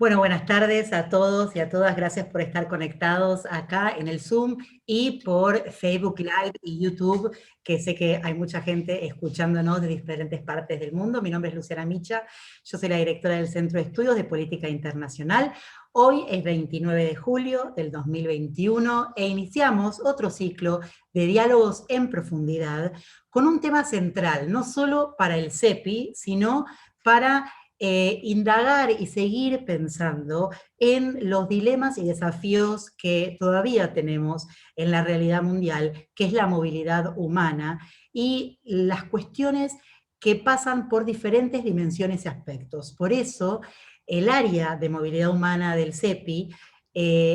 Bueno, buenas tardes a todos y a todas. Gracias por estar conectados acá en el Zoom y por Facebook Live y YouTube, que sé que hay mucha gente escuchándonos de diferentes partes del mundo. Mi nombre es Luciana Micha, yo soy la directora del Centro de Estudios de Política Internacional. Hoy es 29 de julio del 2021 e iniciamos otro ciclo de diálogos en profundidad con un tema central, no solo para el CEPI, sino para indagar y seguir pensando en los dilemas y desafíos que todavía tenemos en la realidad mundial, que es la movilidad humana y las cuestiones que pasan por diferentes dimensiones y aspectos. Por eso, el área de movilidad humana del CEPI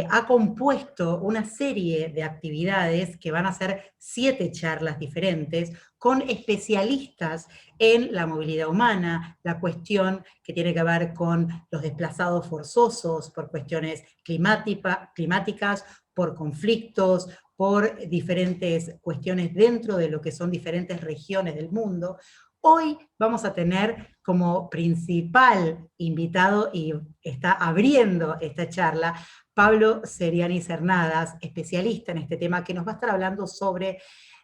ha compuesto una serie de actividades que van a ser 7 charlas diferentes con especialistas en la movilidad humana, la cuestión que tiene que ver con los desplazados forzosos por cuestiones climáticas, por conflictos, por diferentes cuestiones dentro de lo que son diferentes regiones del mundo. Hoy vamos a tener como principal invitado, y está abriendo esta charla, Pablo Seriani Cernadas, especialista en este tema, que nos va a estar hablando sobre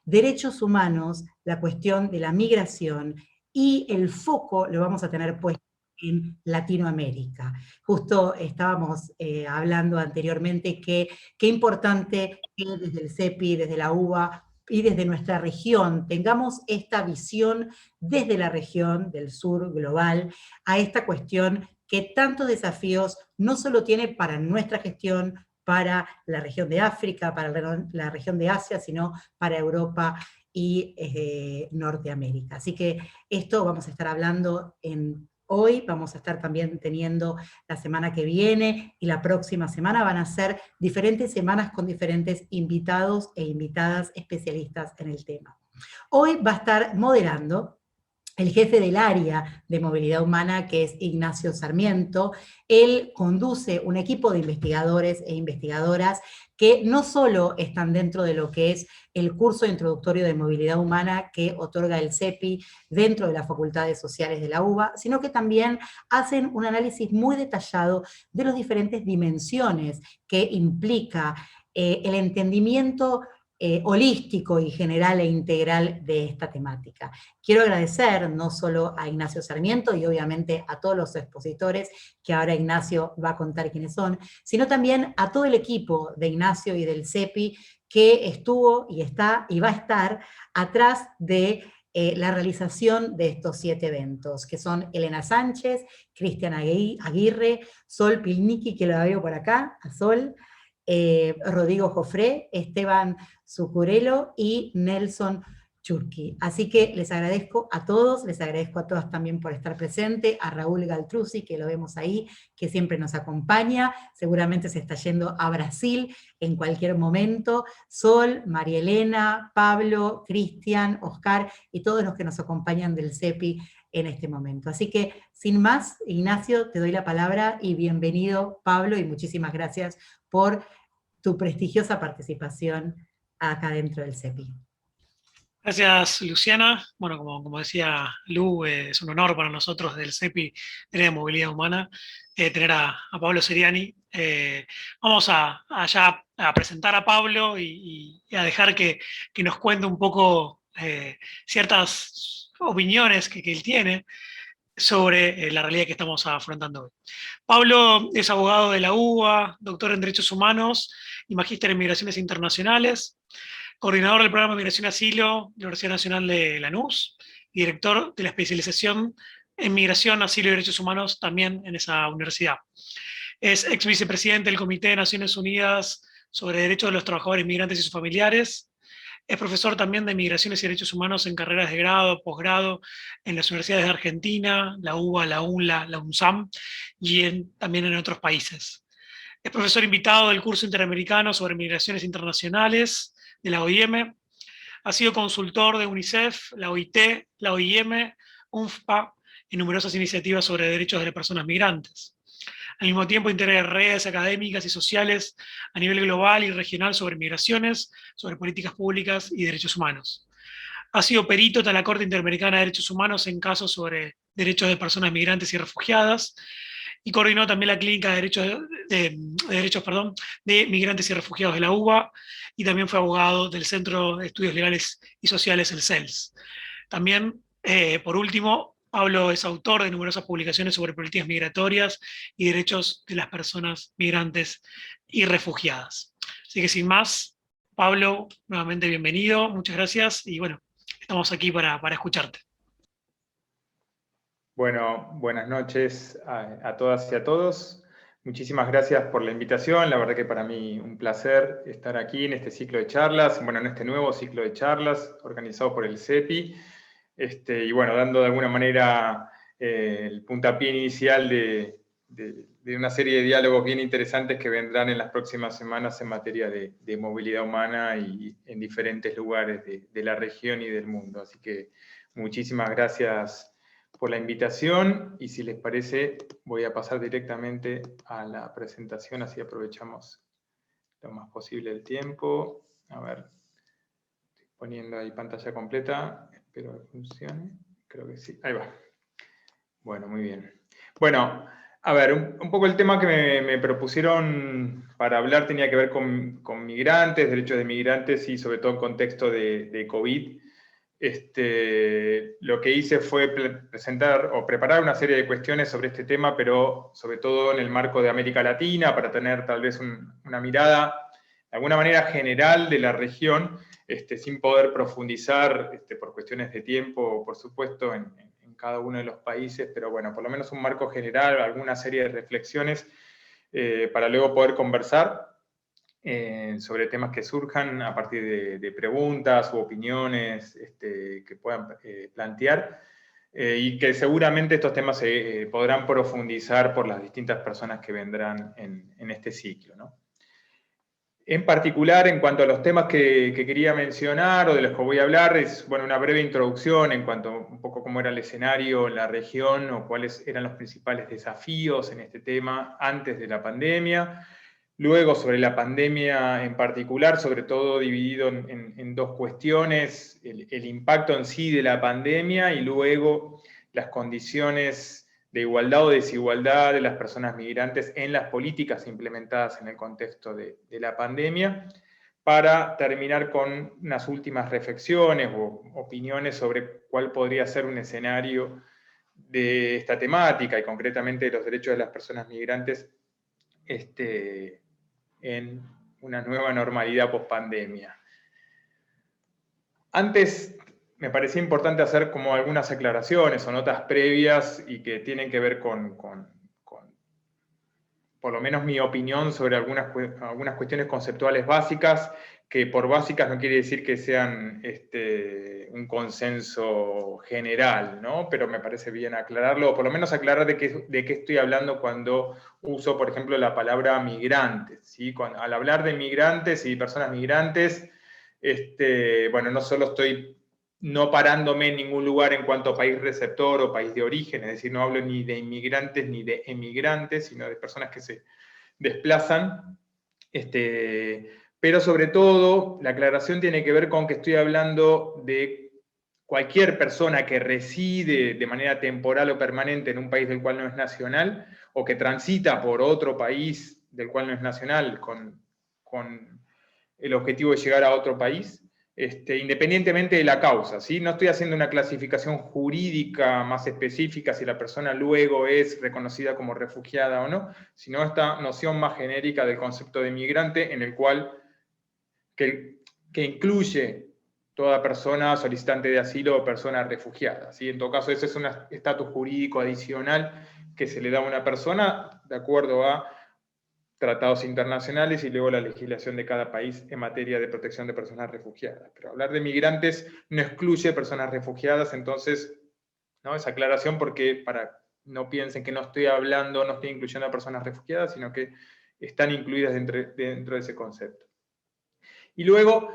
derechos humanos, la cuestión de la migración, y el foco lo vamos a tener puesto en Latinoamérica. Justo estábamos hablando anteriormente que qué importante que desde el CEPI, desde la UBA y desde nuestra región tengamos esta visión desde la región del sur global a esta cuestión que tantos desafíos no solo tiene para nuestra gestión, para la región de África, para la región de Asia, sino para Europa y Norteamérica. Así que esto vamos a estar hablando hoy, vamos a estar también teniendo la semana que viene y la próxima semana. Van a ser diferentes semanas con diferentes invitados e invitadas especialistas en el tema. Hoy va a estar moderando el jefe del área de movilidad humana, que es Ignacio Sarmiento. Él conduce un equipo de investigadores e investigadoras que no solo están dentro de lo que es el curso introductorio de movilidad humana que otorga el CEPI dentro de las facultades sociales de la UBA, sino que también hacen un análisis muy detallado de las diferentes dimensiones que implica el entendimiento holístico y general e integral de esta temática. Quiero agradecer no solo a Ignacio Sarmiento y obviamente a todos los expositores, que ahora Ignacio va a contar quiénes son, sino también a todo el equipo de Ignacio y del CEPI que estuvo y está y va a estar atrás de la realización de estos 7 eventos, que son Elena Sánchez, Cristian Aguirre, Sol Pilnicki, que la veo por acá, a Sol, Rodrigo Jofré, Esteban Zucurelo y Nelson Churqui. Así que les agradezco a todos, les agradezco a todas también por estar presente, a Raúl Galtruzzi, que lo vemos ahí, que siempre nos acompaña, seguramente se está yendo a Brasil en cualquier momento, Sol, María Elena, Pablo, Cristian, Oscar y todos los que nos acompañan del CEPI en este momento. Así que, sin más, Ignacio, te doy la palabra y bienvenido, Pablo, y muchísimas gracias por tu prestigiosa participación acá dentro del CEPI. Gracias, Luciana. Bueno, como decía Lu, es un honor para nosotros del CEPI, tener movilidad humana, tener a Pablo Seriani. Vamos ya a presentar a Pablo y a dejar que nos cuente un poco ciertas opiniones que él tiene sobre la realidad que estamos afrontando hoy. Pablo es abogado de la UBA, doctor en Derechos Humanos y magíster en Migraciones Internacionales, coordinador del programa de Migración y Asilo de la Universidad Nacional de Lanús y director de la especialización en Migración, Asilo y Derechos Humanos también en esa universidad. Es ex vicepresidente del Comité de Naciones Unidas sobre Derechos de los Trabajadores Migrantes y sus familiares. Es profesor también de Migraciones y Derechos Humanos en carreras de grado, posgrado en las universidades de Argentina, la UBA, la UNLA, la UNSAM y también en otros países. Es profesor invitado del curso interamericano sobre migraciones internacionales de la OIM. Ha sido consultor de UNICEF, la OIT, la OIM, UNFPA en numerosas iniciativas sobre derechos de las personas migrantes. Al mismo tiempo integra redes académicas y sociales a nivel global y regional sobre migraciones, sobre políticas públicas y derechos humanos. Ha sido perito de la Corte Interamericana de Derechos Humanos en casos sobre derechos de personas migrantes y refugiadas, y coordinó también la Clínica de Migrantes y Refugiados de la UBA, y también fue abogado del Centro de Estudios Legales y Sociales, el CELS. También, por último, Pablo es autor de numerosas publicaciones sobre políticas migratorias y derechos de las personas migrantes y refugiadas. Así que sin más, Pablo, nuevamente bienvenido, muchas gracias, y bueno, estamos aquí para escucharte. Bueno, buenas noches a todas y a todos. Muchísimas gracias por la invitación. La verdad que para mí un placer estar aquí en este ciclo de charlas, bueno, en este nuevo ciclo de charlas organizado por el CEPI. Y bueno, dando de alguna manera el puntapié inicial de una serie de diálogos bien interesantes que vendrán en las próximas semanas en materia de movilidad humana y en diferentes lugares de la región y del mundo. Así que muchísimas gracias por la invitación, y si les parece voy a pasar directamente a la presentación, así aprovechamos lo más posible el tiempo. A ver, estoy poniendo ahí pantalla completa, espero que funcione, creo que sí, ahí va. Bueno, muy bien. Bueno, a ver, un poco el tema que me propusieron para hablar tenía que ver con migrantes, derechos de migrantes, y sobre todo en contexto de COVID. Lo que hice fue presentar o preparar una serie de cuestiones sobre este tema, pero sobre todo en el marco de América Latina, para tener tal vez una mirada de alguna manera general de la región, sin poder profundizar por cuestiones de tiempo, por supuesto, en cada uno de los países, pero bueno, por lo menos un marco general, alguna serie de reflexiones para luego poder conversar sobre temas que surjan a partir de preguntas u opiniones que puedan plantear, y que seguramente estos temas se podrán profundizar por las distintas personas que vendrán en este ciclo, ¿no? En particular, en cuanto a los temas que quería mencionar o de los que voy a hablar, es bueno, una breve introducción en cuanto a un poco cómo era el escenario en la región o cuáles eran los principales desafíos en este tema antes de la pandemia. Luego, sobre la pandemia en particular, sobre todo dividido en dos cuestiones: el impacto en sí de la pandemia, y luego las condiciones de igualdad o desigualdad de las personas migrantes en las políticas implementadas en el contexto de la pandemia, para terminar con unas últimas reflexiones o opiniones sobre cuál podría ser un escenario de esta temática, y concretamente de los derechos de las personas migrantes en una nueva normalidad post-pandemia. Antes me parecía importante hacer como algunas aclaraciones o notas previas, y que tienen que ver con por lo menos mi opinión sobre algunas cuestiones conceptuales básicas, que por básicas no quiere decir que sean un consenso general, ¿no? Pero me parece bien aclararlo, o por lo menos aclarar de qué estoy hablando cuando uso, por ejemplo, la palabra migrantes, ¿sí? Al hablar de migrantes y personas migrantes, bueno, no solo estoy no parándome en ningún lugar en cuanto a país receptor o país de origen, es decir, no hablo ni de inmigrantes ni de emigrantes, sino de personas que se desplazan. Pero sobre todo, la aclaración tiene que ver con que estoy hablando de cualquier persona que reside de manera temporal o permanente en un país del cual no es nacional, o que transita por otro país del cual no es nacional con el objetivo de llegar a otro país, independientemente de la causa, ¿sí? No estoy haciendo una clasificación jurídica más específica si la persona luego es reconocida como refugiada o no, sino esta noción más genérica del concepto de migrante, en el cual que incluye toda persona solicitante de asilo o persona refugiada, ¿sí? En todo caso, ese es un estatus jurídico adicional que se le da a una persona de acuerdo a tratados internacionales y luego la legislación de cada país en materia de protección de personas refugiadas. Pero hablar de migrantes no excluye personas refugiadas, entonces, ¿no? Esa aclaración, porque para no piensen que no estoy incluyendo a personas refugiadas, sino que están incluidas dentro de ese concepto. Y luego,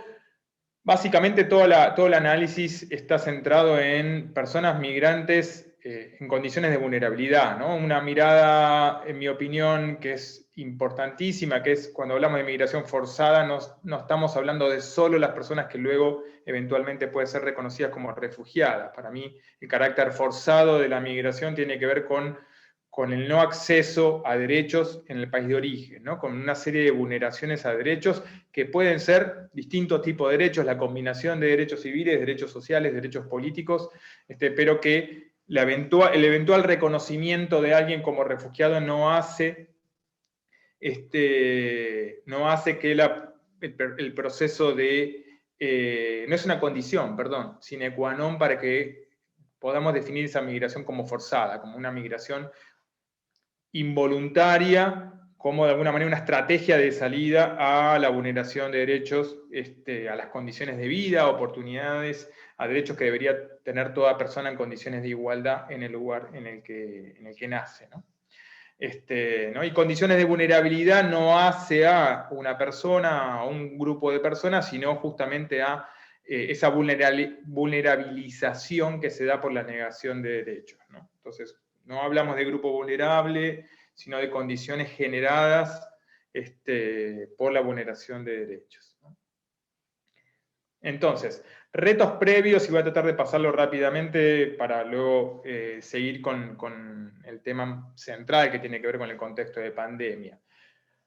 básicamente todo el análisis está centrado en personas migrantes en condiciones de vulnerabilidad, ¿no? Una mirada, en mi opinión, que es importantísima, que es cuando hablamos de migración forzada, no estamos hablando de solo las personas que luego eventualmente pueden ser reconocidas como refugiadas. Para mí, el carácter forzado de la migración tiene que ver con con el no acceso a derechos en el país de origen, ¿no? Con una serie de vulneraciones a derechos que pueden ser distintos tipos de derechos, la combinación de derechos civiles, derechos sociales, derechos políticos, pero que el eventual reconocimiento de alguien como refugiado no hace que el proceso no es una condición, perdón, sine qua non para que podamos definir esa migración como forzada, como una migración involuntaria, como de alguna manera una estrategia de salida a la vulneración de derechos, a las condiciones de vida, oportunidades, a derechos que debería tener toda persona en condiciones de igualdad en el lugar en el que nace, ¿no? ¿No? Y condiciones de vulnerabilidad no hace a una persona, a un grupo de personas, sino justamente a esa vulnerabilización que se da por la negación de derechos, ¿no? Entonces, no hablamos de grupo vulnerable, sino de condiciones generadas por la vulneración de derechos, ¿no? Entonces, retos previos, y voy a tratar de pasarlo rápidamente para luego seguir con el tema central que tiene que ver con el contexto de pandemia.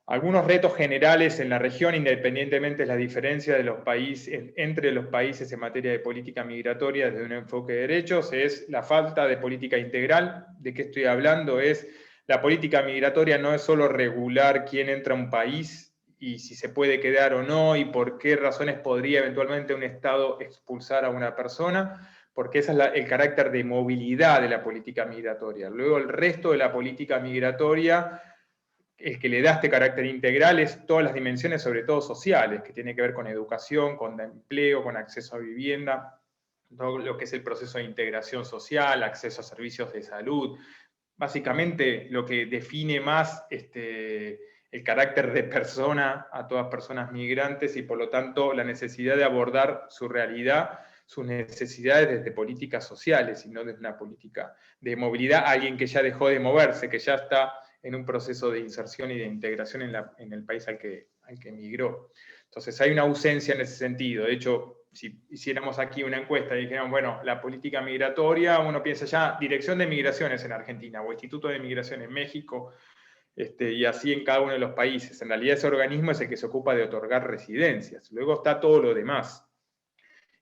Algunos retos generales en la región, independientemente de la diferencia de los países, entre los países en materia de política migratoria desde un enfoque de derechos, es la falta de política integral. ¿De qué estoy hablando? La política migratoria no es solo regular quién entra a un país y si se puede quedar o no, y por qué razones podría eventualmente un Estado expulsar a una persona, porque ese es el carácter de movilidad de la política migratoria. Luego el resto de la política migratoria, el que le da este carácter integral es todas las dimensiones, sobre todo sociales, que tiene que ver con educación, con empleo, con acceso a vivienda, todo lo que es el proceso de integración social, acceso a servicios de salud. Básicamente lo que define más el carácter de persona a todas personas migrantes y por lo tanto la necesidad de abordar su realidad, sus necesidades desde políticas sociales y no desde una política de movilidad, alguien que ya dejó de moverse, que ya está en un proceso de inserción y de integración en el país al que emigró. Entonces hay una ausencia en ese sentido. De hecho, si hiciéramos aquí una encuesta y dijéramos, bueno, la política migratoria, uno piensa ya Dirección de Migraciones en Argentina o Instituto de Migración en México, y así en cada uno de los países. En realidad ese organismo es el que se ocupa de otorgar residencias. Luego está todo lo demás.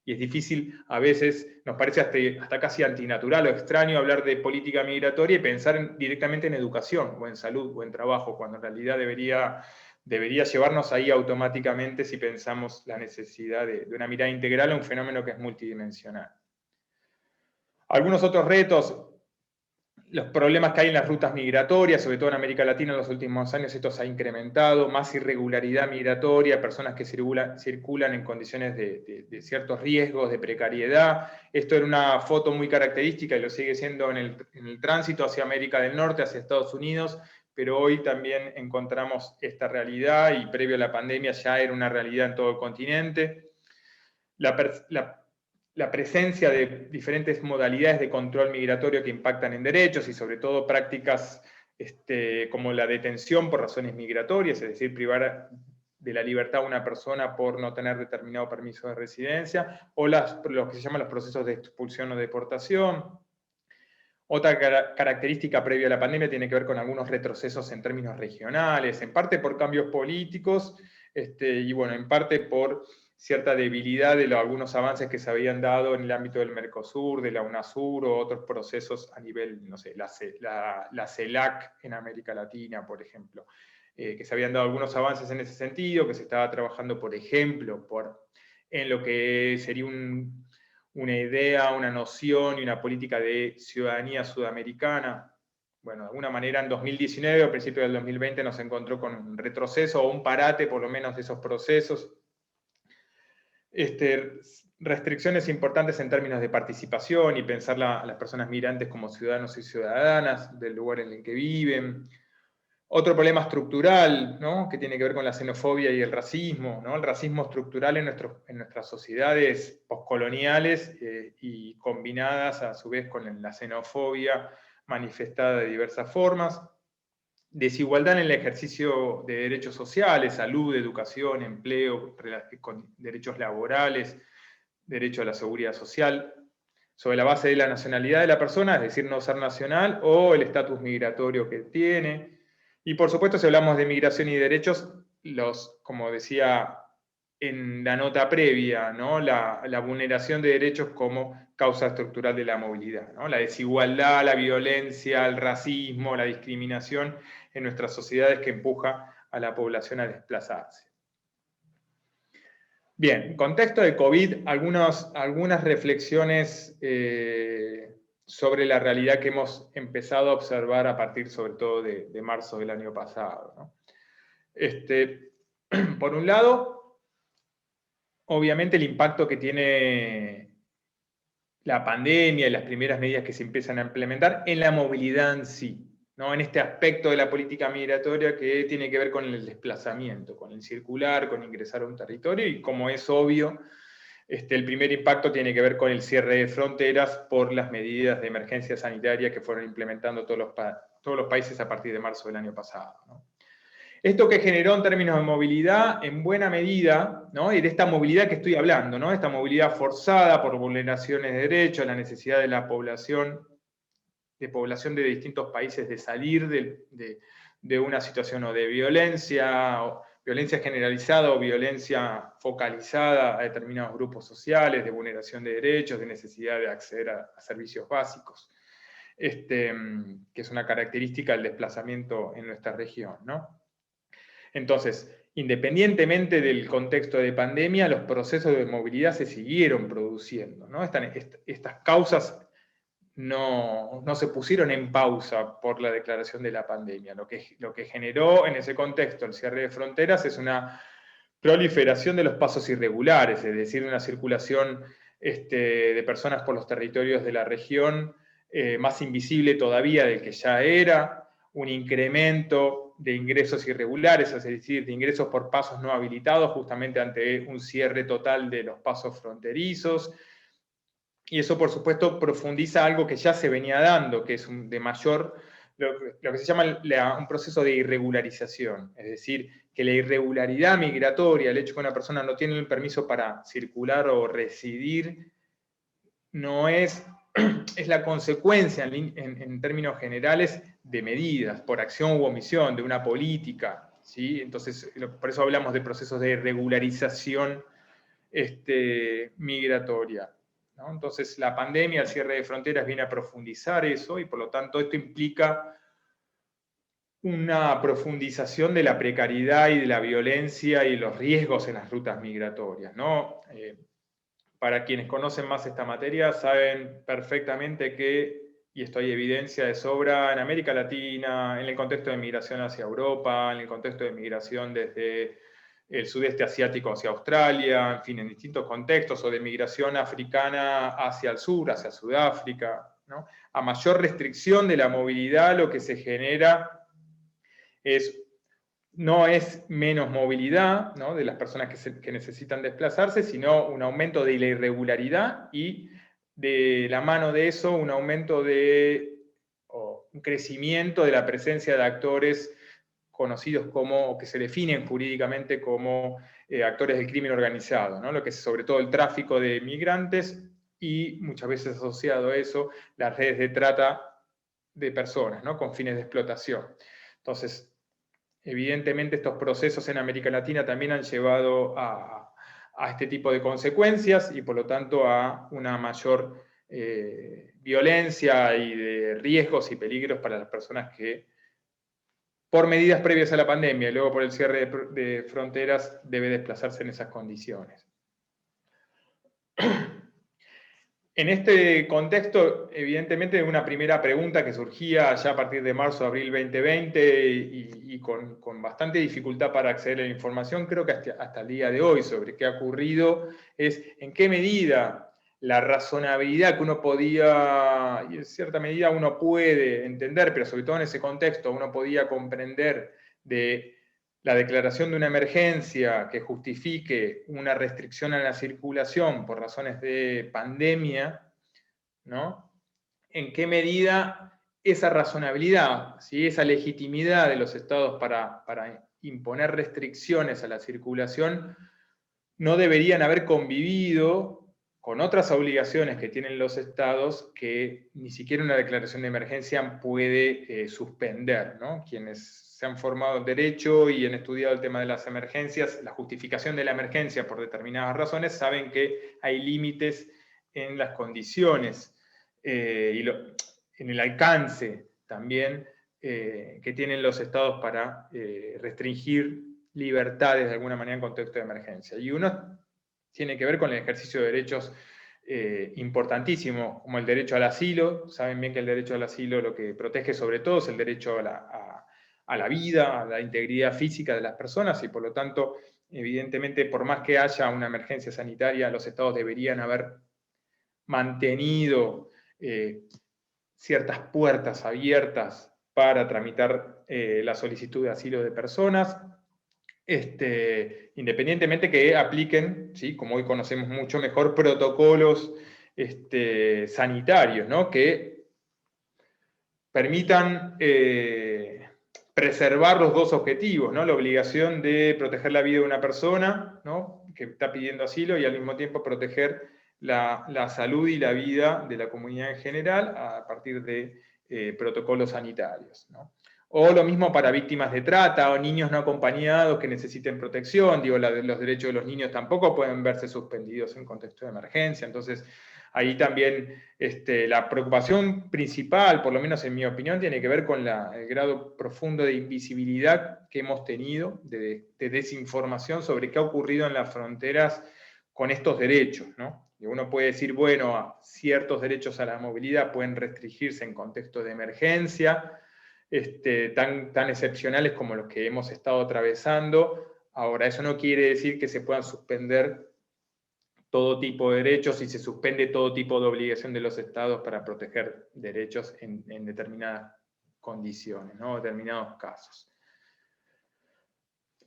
Y es difícil, a veces nos parece hasta casi antinatural o extraño hablar de política migratoria y pensar directamente en educación, o en salud, o en trabajo, cuando en realidad debería llevarnos ahí automáticamente si pensamos la necesidad de una mirada integral a un fenómeno que es multidimensional. Algunos otros retos, los problemas que hay en las rutas migratorias, sobre todo en América Latina en los últimos años, esto se ha incrementado, más irregularidad migratoria, personas que circulan en condiciones de ciertos riesgos, de precariedad. Esto era una foto muy característica y lo sigue siendo en el tránsito hacia América del Norte, hacia Estados Unidos, pero hoy también encontramos esta realidad y previo a la pandemia ya era una realidad en todo el continente. La presencia de diferentes modalidades de control migratorio que impactan en derechos y sobre todo prácticas como la detención por razones migratorias, es decir, privar de la libertad a una persona por no tener determinado permiso de residencia, o lo que se llaman los procesos de expulsión o deportación. Otra característica previa a la pandemia tiene que ver con algunos retrocesos en términos regionales, en parte por cambios políticos, y bueno, en parte por cierta debilidad de algunos avances que se habían dado en el ámbito del Mercosur, de la UNASUR o otros procesos a nivel, no sé, la CELAC en América Latina, por ejemplo, que se habían dado algunos avances en ese sentido, que se estaba trabajando, por ejemplo, en lo que sería una idea, una noción y una política de ciudadanía sudamericana. Bueno, de alguna manera en 2019, a principios del 2020, nos encontró con un retroceso o un parate, por lo menos, de esos procesos. Restricciones importantes en términos de participación y pensar a las personas migrantes como ciudadanos y ciudadanas del lugar en el que viven. Otro problema estructural, ¿no?, que tiene que ver con la xenofobia y el racismo, ¿no? El racismo estructural en nuestras sociedades postcoloniales y combinadas a su vez con la xenofobia manifestada de diversas formas. Desigualdad en el ejercicio de derechos sociales, salud, educación, empleo, con derechos laborales, derecho a la seguridad social. sobre la base de la nacionalidad de la persona, es decir, no ser nacional, o el estatus migratorio que tiene. Y por supuesto, si hablamos de migración y derechos, como decía en la nota previa, ¿no? La vulneración de derechos como causa estructural de la movilidad, ¿no? La desigualdad, la violencia, el racismo, la discriminación en nuestras sociedades que empuja a la población a desplazarse. Bien, en contexto de COVID, algunas reflexiones sobre la realidad que hemos empezado a observar a partir sobre todo de marzo del año pasado, ¿no? Por un lado, obviamente el impacto que tiene la pandemia y las primeras medidas que se empiezan a implementar en la movilidad en sí, ¿no? En este aspecto de la política migratoria que tiene que ver con el desplazamiento, con el circular, con ingresar a un territorio, y como es obvio, el primer impacto tiene que ver con el cierre de fronteras por las medidas de emergencia sanitaria que fueron implementando todos los países a partir de marzo del año pasado, ¿no? Esto que generó en términos de movilidad, en buena medida, ¿no? Y de esta movilidad que estoy hablando, ¿no? Esta movilidad forzada por vulneraciones de derechos, la necesidad de la población de distintos países de salir de una situación o de violencia, o violencia generalizada o violencia focalizada a determinados grupos sociales, de vulneración de derechos, de necesidad de acceder a servicios básicos, que es una característica del desplazamiento en nuestra región, ¿no? Entonces, independientemente del contexto de pandemia, los procesos de movilidad se siguieron produciendo, ¿no? Estas causas no se pusieron en pausa por la declaración de la pandemia. Lo que generó en ese contexto el cierre de fronteras es una proliferación de los pasos irregulares, es decir, una circulación de personas por los territorios de la región más invisible todavía del que ya era, un incremento de ingresos irregulares, es decir, de ingresos por pasos no habilitados, justamente ante un cierre total de los pasos fronterizos. Y eso, por supuesto, profundiza algo que ya se venía dando, que es lo que se llama un proceso de irregularización. Es decir, que la irregularidad migratoria, el hecho que una persona no tiene el permiso para circular o residir, no es la consecuencia, en términos generales, de medidas, por acción u omisión, de una política, ¿sí? Entonces, por eso hablamos de procesos de regularización migratoria, ¿no? Entonces, la pandemia, el cierre de fronteras viene a profundizar eso, y por lo tanto esto implica una profundización de la precariedad y de la violencia y los riesgos en las rutas migratorias, ¿no? Para quienes conocen más esta materia, saben perfectamente que, y esto hay evidencia de sobra, en América Latina, en el contexto de migración hacia Europa, en el contexto de migración desde el sudeste asiático hacia Australia, en fin, en distintos contextos, o de migración africana hacia el sur, hacia Sudáfrica, ¿no? A mayor restricción de la movilidad, lo que se genera no es menos movilidad, ¿no?, de las personas que necesitan desplazarse, sino un aumento de la irregularidad y, de la mano de eso, un aumento un crecimiento de la presencia de actores conocidos como, o que se definen jurídicamente como actores del crimen organizado, ¿no? Lo que es sobre todo el tráfico de migrantes y, muchas veces asociado a eso, las redes de trata de personas, ¿no?, con fines de explotación. Entonces, evidentemente estos procesos en América Latina también han llevado a este tipo de consecuencias y por lo tanto a una mayor violencia y de riesgos y peligros para las personas que, por medidas previas a la pandemia y luego por el cierre de fronteras, debe desplazarse en esas condiciones. En este contexto, evidentemente, una primera pregunta que surgía ya a partir de marzo, abril 2020 y con bastante dificultad para acceder a la información, creo que hasta el día de hoy, sobre qué ha ocurrido, es en qué medida la razonabilidad que uno podía, y en cierta medida uno puede entender, pero sobre todo en ese contexto uno podía comprender de la declaración de una emergencia que justifique una restricción a la circulación por razones de pandemia, ¿no? ¿En qué medida esa razonabilidad, ¿sí?, esa legitimidad de los estados para imponer restricciones a la circulación no deberían haber convivido con otras obligaciones que tienen los estados que ni siquiera una declaración de emergencia puede suspender, ¿no? Quienes se han formado en derecho y han estudiado el tema de las emergencias, la justificación de la emergencia por determinadas razones, saben que hay límites en las condiciones en el alcance también que tienen los estados para restringir libertades de alguna manera en contexto de emergencia. Y uno tiene que ver con el ejercicio de derechos importantísimos, como el derecho al asilo. Saben bien que el derecho al asilo lo que protege sobre todo es el derecho a la vida, a la integridad física de las personas, y por lo tanto, evidentemente, por más que haya una emergencia sanitaria, los estados deberían haber mantenido ciertas puertas abiertas para tramitar la solicitud de asilo de personas, independientemente que apliquen, ¿sí?, como hoy conocemos mucho mejor, protocolos sanitarios, ¿no?, que permitan preservar los dos objetivos, ¿no?, la obligación de proteger la vida de una persona, ¿no?, que está pidiendo asilo, y al mismo tiempo proteger la salud y la vida de la comunidad en general a partir de protocolos sanitarios, ¿no? O lo mismo para víctimas de trata o niños no acompañados que necesiten protección. Digo, los derechos de los niños tampoco pueden verse suspendidos en contexto de emergencia. Entonces, ahí también la preocupación principal, por lo menos en mi opinión, tiene que ver con el grado profundo de invisibilidad que hemos tenido, de desinformación sobre qué ha ocurrido en las fronteras con estos derechos, ¿no? Y uno puede decir, bueno, ciertos derechos a la movilidad pueden restringirse en contexto de emergencia, tan excepcionales como los que hemos estado atravesando. Ahora, eso no quiere decir que se puedan suspender todo tipo de derechos y se suspende todo tipo de obligación de los estados para proteger derechos en determinadas condiciones, ¿no?, determinados casos.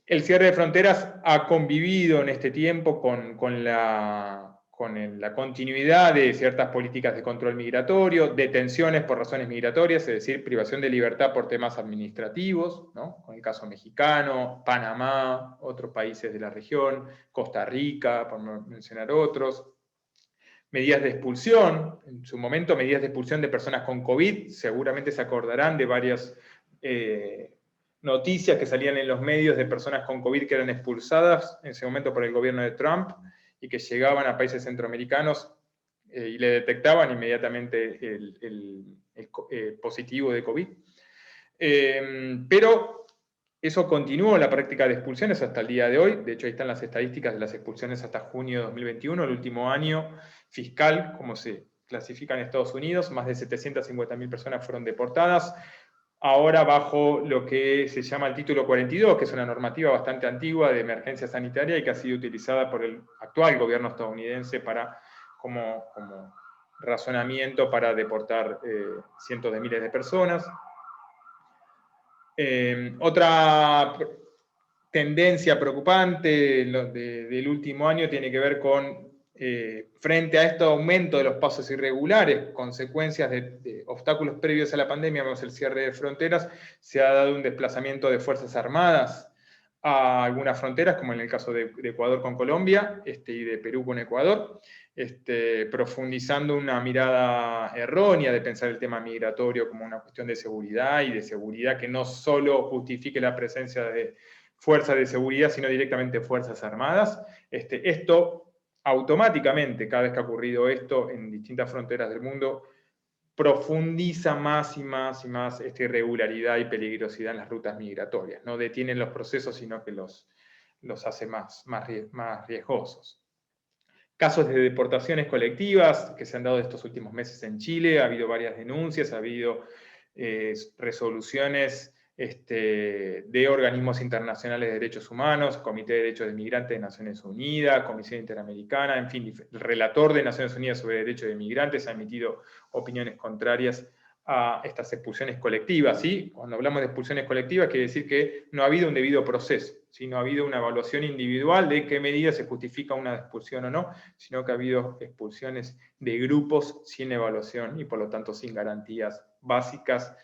El cierre de fronteras ha convivido en este tiempo con la continuidad de ciertas políticas de control migratorio, detenciones por razones migratorias, es decir, privación de libertad por temas administrativos, ¿no?, con el caso mexicano, Panamá, otros países de la región, Costa Rica, por no mencionar otros. Medidas de expulsión, en su momento medidas de expulsión de personas con COVID, seguramente se acordarán de varias noticias que salían en los medios de personas con COVID que eran expulsadas en ese momento por el gobierno de Trump y que llegaban a países centroamericanos y le detectaban inmediatamente el positivo de COVID. Pero eso continuó la práctica de expulsiones hasta el día de hoy. De hecho, ahí están las estadísticas de las expulsiones hasta junio de 2021, el último año fiscal, como se clasifica en Estados Unidos. Más de 750.000 personas fueron deportadas. Ahora bajo lo que se llama el título 42, que es una normativa bastante antigua de emergencia sanitaria y que ha sido utilizada por el actual gobierno estadounidense como razonamiento para deportar cientos de miles de personas. Otra tendencia preocupante del último año tiene que ver con, frente a este aumento de los pasos irregulares, consecuencias de obstáculos previos a la pandemia, vemos el cierre de fronteras, se ha dado un desplazamiento de Fuerzas Armadas a algunas fronteras, como en el caso de Ecuador con Colombia y de Perú con Ecuador, profundizando una mirada errónea de pensar el tema migratorio como una cuestión de seguridad, y de seguridad que no solo justifique la presencia de fuerzas de seguridad, sino directamente Fuerzas Armadas. Esto automáticamente, cada vez que ha ocurrido esto en distintas fronteras del mundo, profundiza más y más y más esta irregularidad y peligrosidad en las rutas migratorias. No detienen los procesos, sino que los hace más riesgosos. Casos de deportaciones colectivas que se han dado estos últimos meses en Chile, ha habido varias denuncias, ha habido resoluciones de organismos internacionales de derechos humanos, Comité de Derechos de Migrantes de Naciones Unidas, Comisión Interamericana, en fin, el relator de Naciones Unidas sobre Derechos de Migrantes ha emitido opiniones contrarias a estas expulsiones colectivas, ¿sí? Cuando hablamos de expulsiones colectivas quiere decir que no ha habido un debido proceso, ¿sí? No ha habido una evaluación individual de qué medida se justifica una expulsión o no, sino que ha habido expulsiones de grupos sin evaluación y por lo tanto sin garantías básicas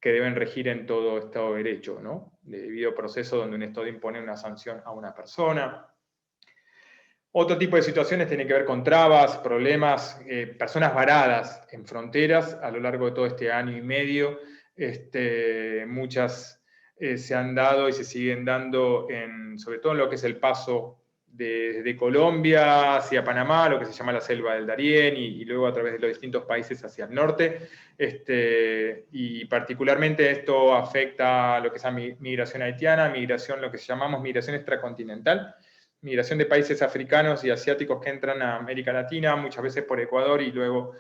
que deben regir en todo Estado de Derecho, ¿no? De debido proceso donde un Estado impone una sanción a una persona. Otro tipo de situaciones tienen que ver con trabas, problemas, personas varadas en fronteras a lo largo de todo este año y medio. Muchas se han dado y se siguen dando, sobre todo en lo que es el paso de Colombia hacia Panamá, lo que se llama la selva del Darién, y luego a través de los distintos países hacia el norte. Y particularmente esto afecta a lo que es la migración haitiana, lo que llamamos migración extracontinental, migración de países africanos y asiáticos que entran a América Latina, muchas veces por Ecuador y luego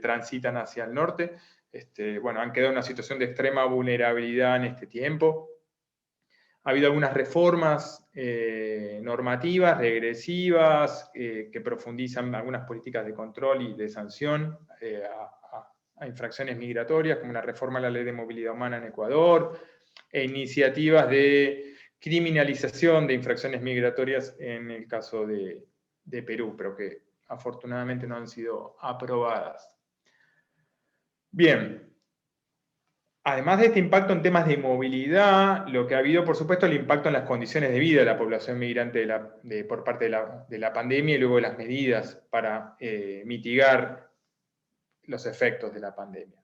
transitan hacia el norte. Bueno, han quedado en una situación de extrema vulnerabilidad en este tiempo. Ha habido algunas reformas normativas, regresivas, que profundizan algunas políticas de control y de sanción a infracciones migratorias, como una reforma a la Ley de Movilidad Humana en Ecuador, e iniciativas de criminalización de infracciones migratorias en el caso de Perú, pero que afortunadamente no han sido aprobadas. Bien. Además de este impacto en temas de movilidad, lo que ha habido, por supuesto, el impacto en las condiciones de vida de la población migrante por parte de la pandemia y luego de las medidas para mitigar los efectos de la pandemia.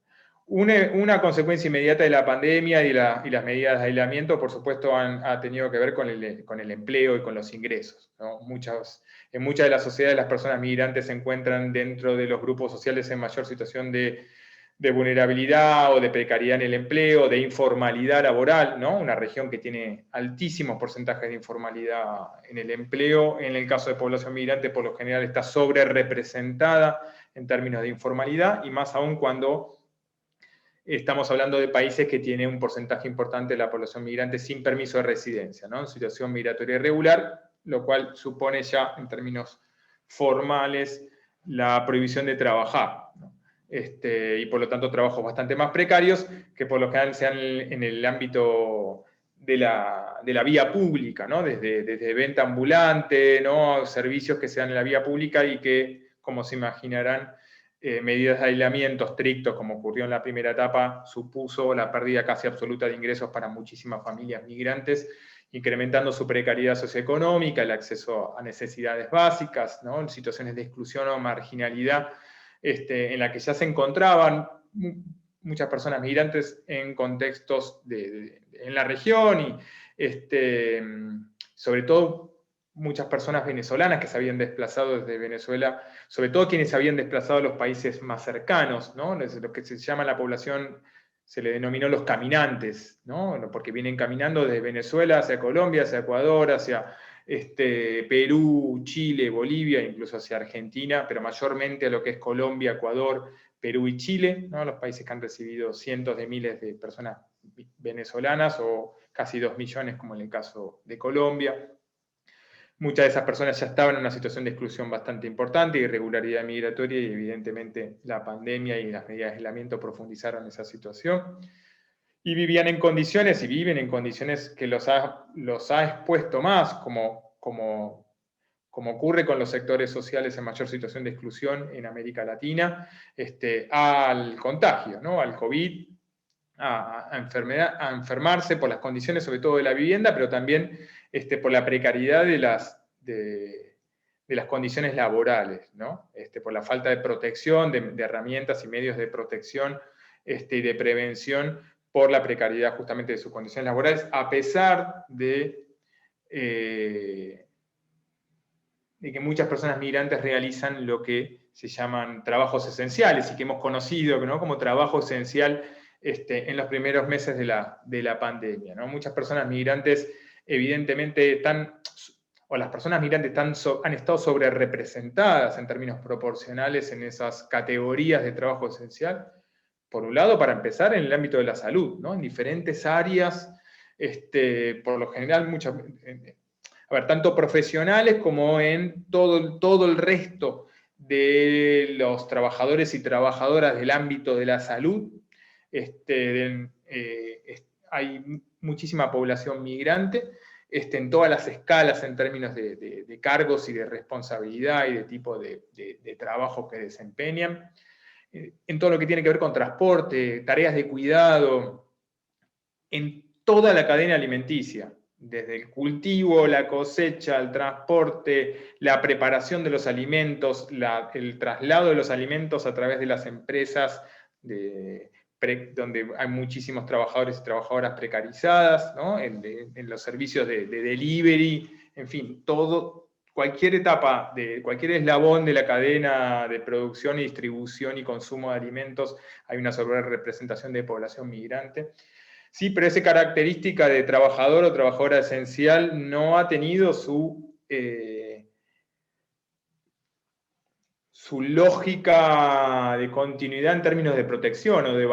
Una consecuencia inmediata de la pandemia y las medidas de aislamiento, por supuesto, ha tenido que ver con el empleo y con los ingresos, ¿no? En muchas de las sociedades las personas migrantes se encuentran dentro de los grupos sociales en mayor situación de vulnerabilidad o de precariedad en el empleo, de informalidad laboral, ¿no? Una región que tiene altísimos porcentajes de informalidad en el empleo. En el caso de población migrante, por lo general está sobre representada en términos de informalidad, y más aún cuando estamos hablando de países que tienen un porcentaje importante de la población migrante sin permiso de residencia, ¿no? En situación migratoria irregular, lo cual supone ya, en términos formales, la prohibición de trabajar, ¿no? Y por lo tanto trabajos bastante más precarios que por lo general sean en el ámbito de la vía pública, ¿no? Desde venta ambulante, ¿no? Servicios que sean en la vía pública y que, como se imaginarán, medidas de aislamiento estrictos, como ocurrió en la primera etapa, supuso la pérdida casi absoluta de ingresos para muchísimas familias migrantes, incrementando su precariedad socioeconómica, el acceso a necesidades básicas, ¿no? En situaciones de exclusión o marginalidad, en la que ya se encontraban muchas personas migrantes en contextos en la región, y sobre todo muchas personas venezolanas que se habían desplazado desde Venezuela, sobre todo quienes se habían desplazado a los países más cercanos, ¿no? Lo que se llama la población, se le denominó los caminantes, ¿no? Porque vienen caminando desde Venezuela hacia Colombia, hacia Ecuador, hacia Perú, Chile, Bolivia, incluso hacia Argentina, pero mayormente a lo que es Colombia, Ecuador, Perú y Chile, ¿no? Los países que han recibido cientos de miles de personas venezolanas, o casi 2 millones como en el caso de Colombia. Muchas de esas personas ya estaban en una situación de exclusión bastante importante, irregularidad migratoria, y evidentemente la pandemia y las medidas de aislamiento profundizaron esa situación. Y vivían en condiciones, y viven en condiciones que los ha expuesto más, como ocurre con los sectores sociales en mayor situación de exclusión en América Latina, al contagio, ¿no? Al COVID, a enfermarse por las condiciones, sobre todo de la vivienda, pero también por la precariedad de las condiciones laborales, ¿no? Por la falta de protección, de herramientas y medios de protección y de prevención, por la precariedad justamente de sus condiciones laborales, a pesar de que muchas personas migrantes realizan lo que se llaman trabajos esenciales, y que hemos conocido, ¿no?, como trabajo esencial en los primeros meses de la pandemia, ¿no? Muchas personas migrantes evidentemente las personas migrantes han estado sobre representadas en términos proporcionales en esas categorías de trabajo esencial. Por un lado, para empezar, en el ámbito de la salud, ¿no? En diferentes áreas, por lo general, tanto profesionales como en todo el resto de los trabajadores y trabajadoras del ámbito de la salud. Hay muchísima población migrante, en todas las escalas en términos de cargos y de responsabilidad y de tipo de trabajo que desempeñan. En todo lo que tiene que ver con transporte, tareas de cuidado, en toda la cadena alimenticia, desde el cultivo, la cosecha, el transporte, la preparación de los alimentos, el traslado de los alimentos a través de las empresas donde hay muchísimos trabajadores y trabajadoras precarizadas, ¿no? en los servicios de delivery, en fin, cualquier etapa, cualquier eslabón de la cadena de producción y distribución y consumo de alimentos, hay una sobrerepresentación de población migrante. Sí, pero esa característica de trabajador o trabajadora esencial no ha tenido su lógica de continuidad en términos de protección o de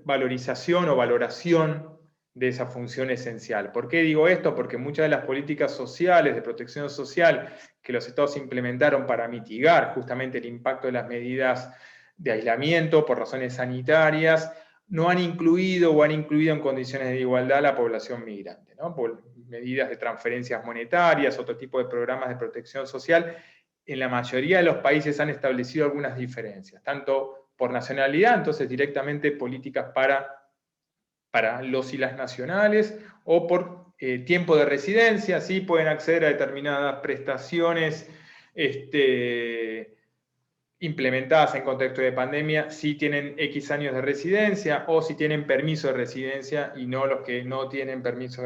valorización o valoración de esa función esencial. ¿Por qué digo esto? Porque muchas de las políticas sociales, de protección social, que los estados implementaron para mitigar justamente el impacto de las medidas de aislamiento por razones sanitarias, no han incluido o han incluido en condiciones de igualdad a la población migrante, ¿no? Por medidas de transferencias monetarias, otro tipo de programas de protección social. En la mayoría de los países han establecido algunas diferencias, tanto por nacionalidad, entonces directamente políticas para los y las nacionales, o por tiempo de residencia, sí pueden acceder a determinadas prestaciones implementadas en contexto de pandemia, si tienen X años de residencia, o si tienen permiso de residencia, y no los que no tienen permiso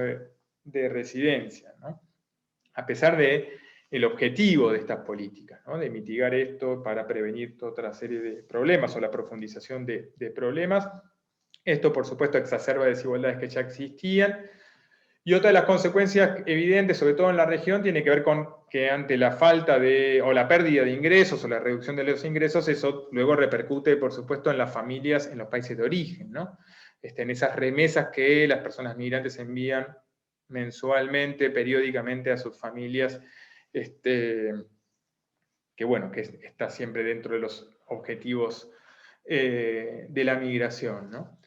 de residencia, ¿no? A pesar de el objetivo de estas políticas, ¿no? De mitigar esto para prevenir toda otra serie de problemas, o la profundización de problemas. Esto, por supuesto, exacerba desigualdades que ya existían. Y otra de las consecuencias evidentes, sobre todo en la región, tiene que ver con que ante la falta o la pérdida de ingresos o la reducción de los ingresos, eso luego repercute, por supuesto, en las familias en los países de origen, ¿no? En esas remesas que las personas migrantes envían mensualmente, periódicamente a sus familias, que bueno, que está siempre dentro de los objetivos de la migración, ¿no?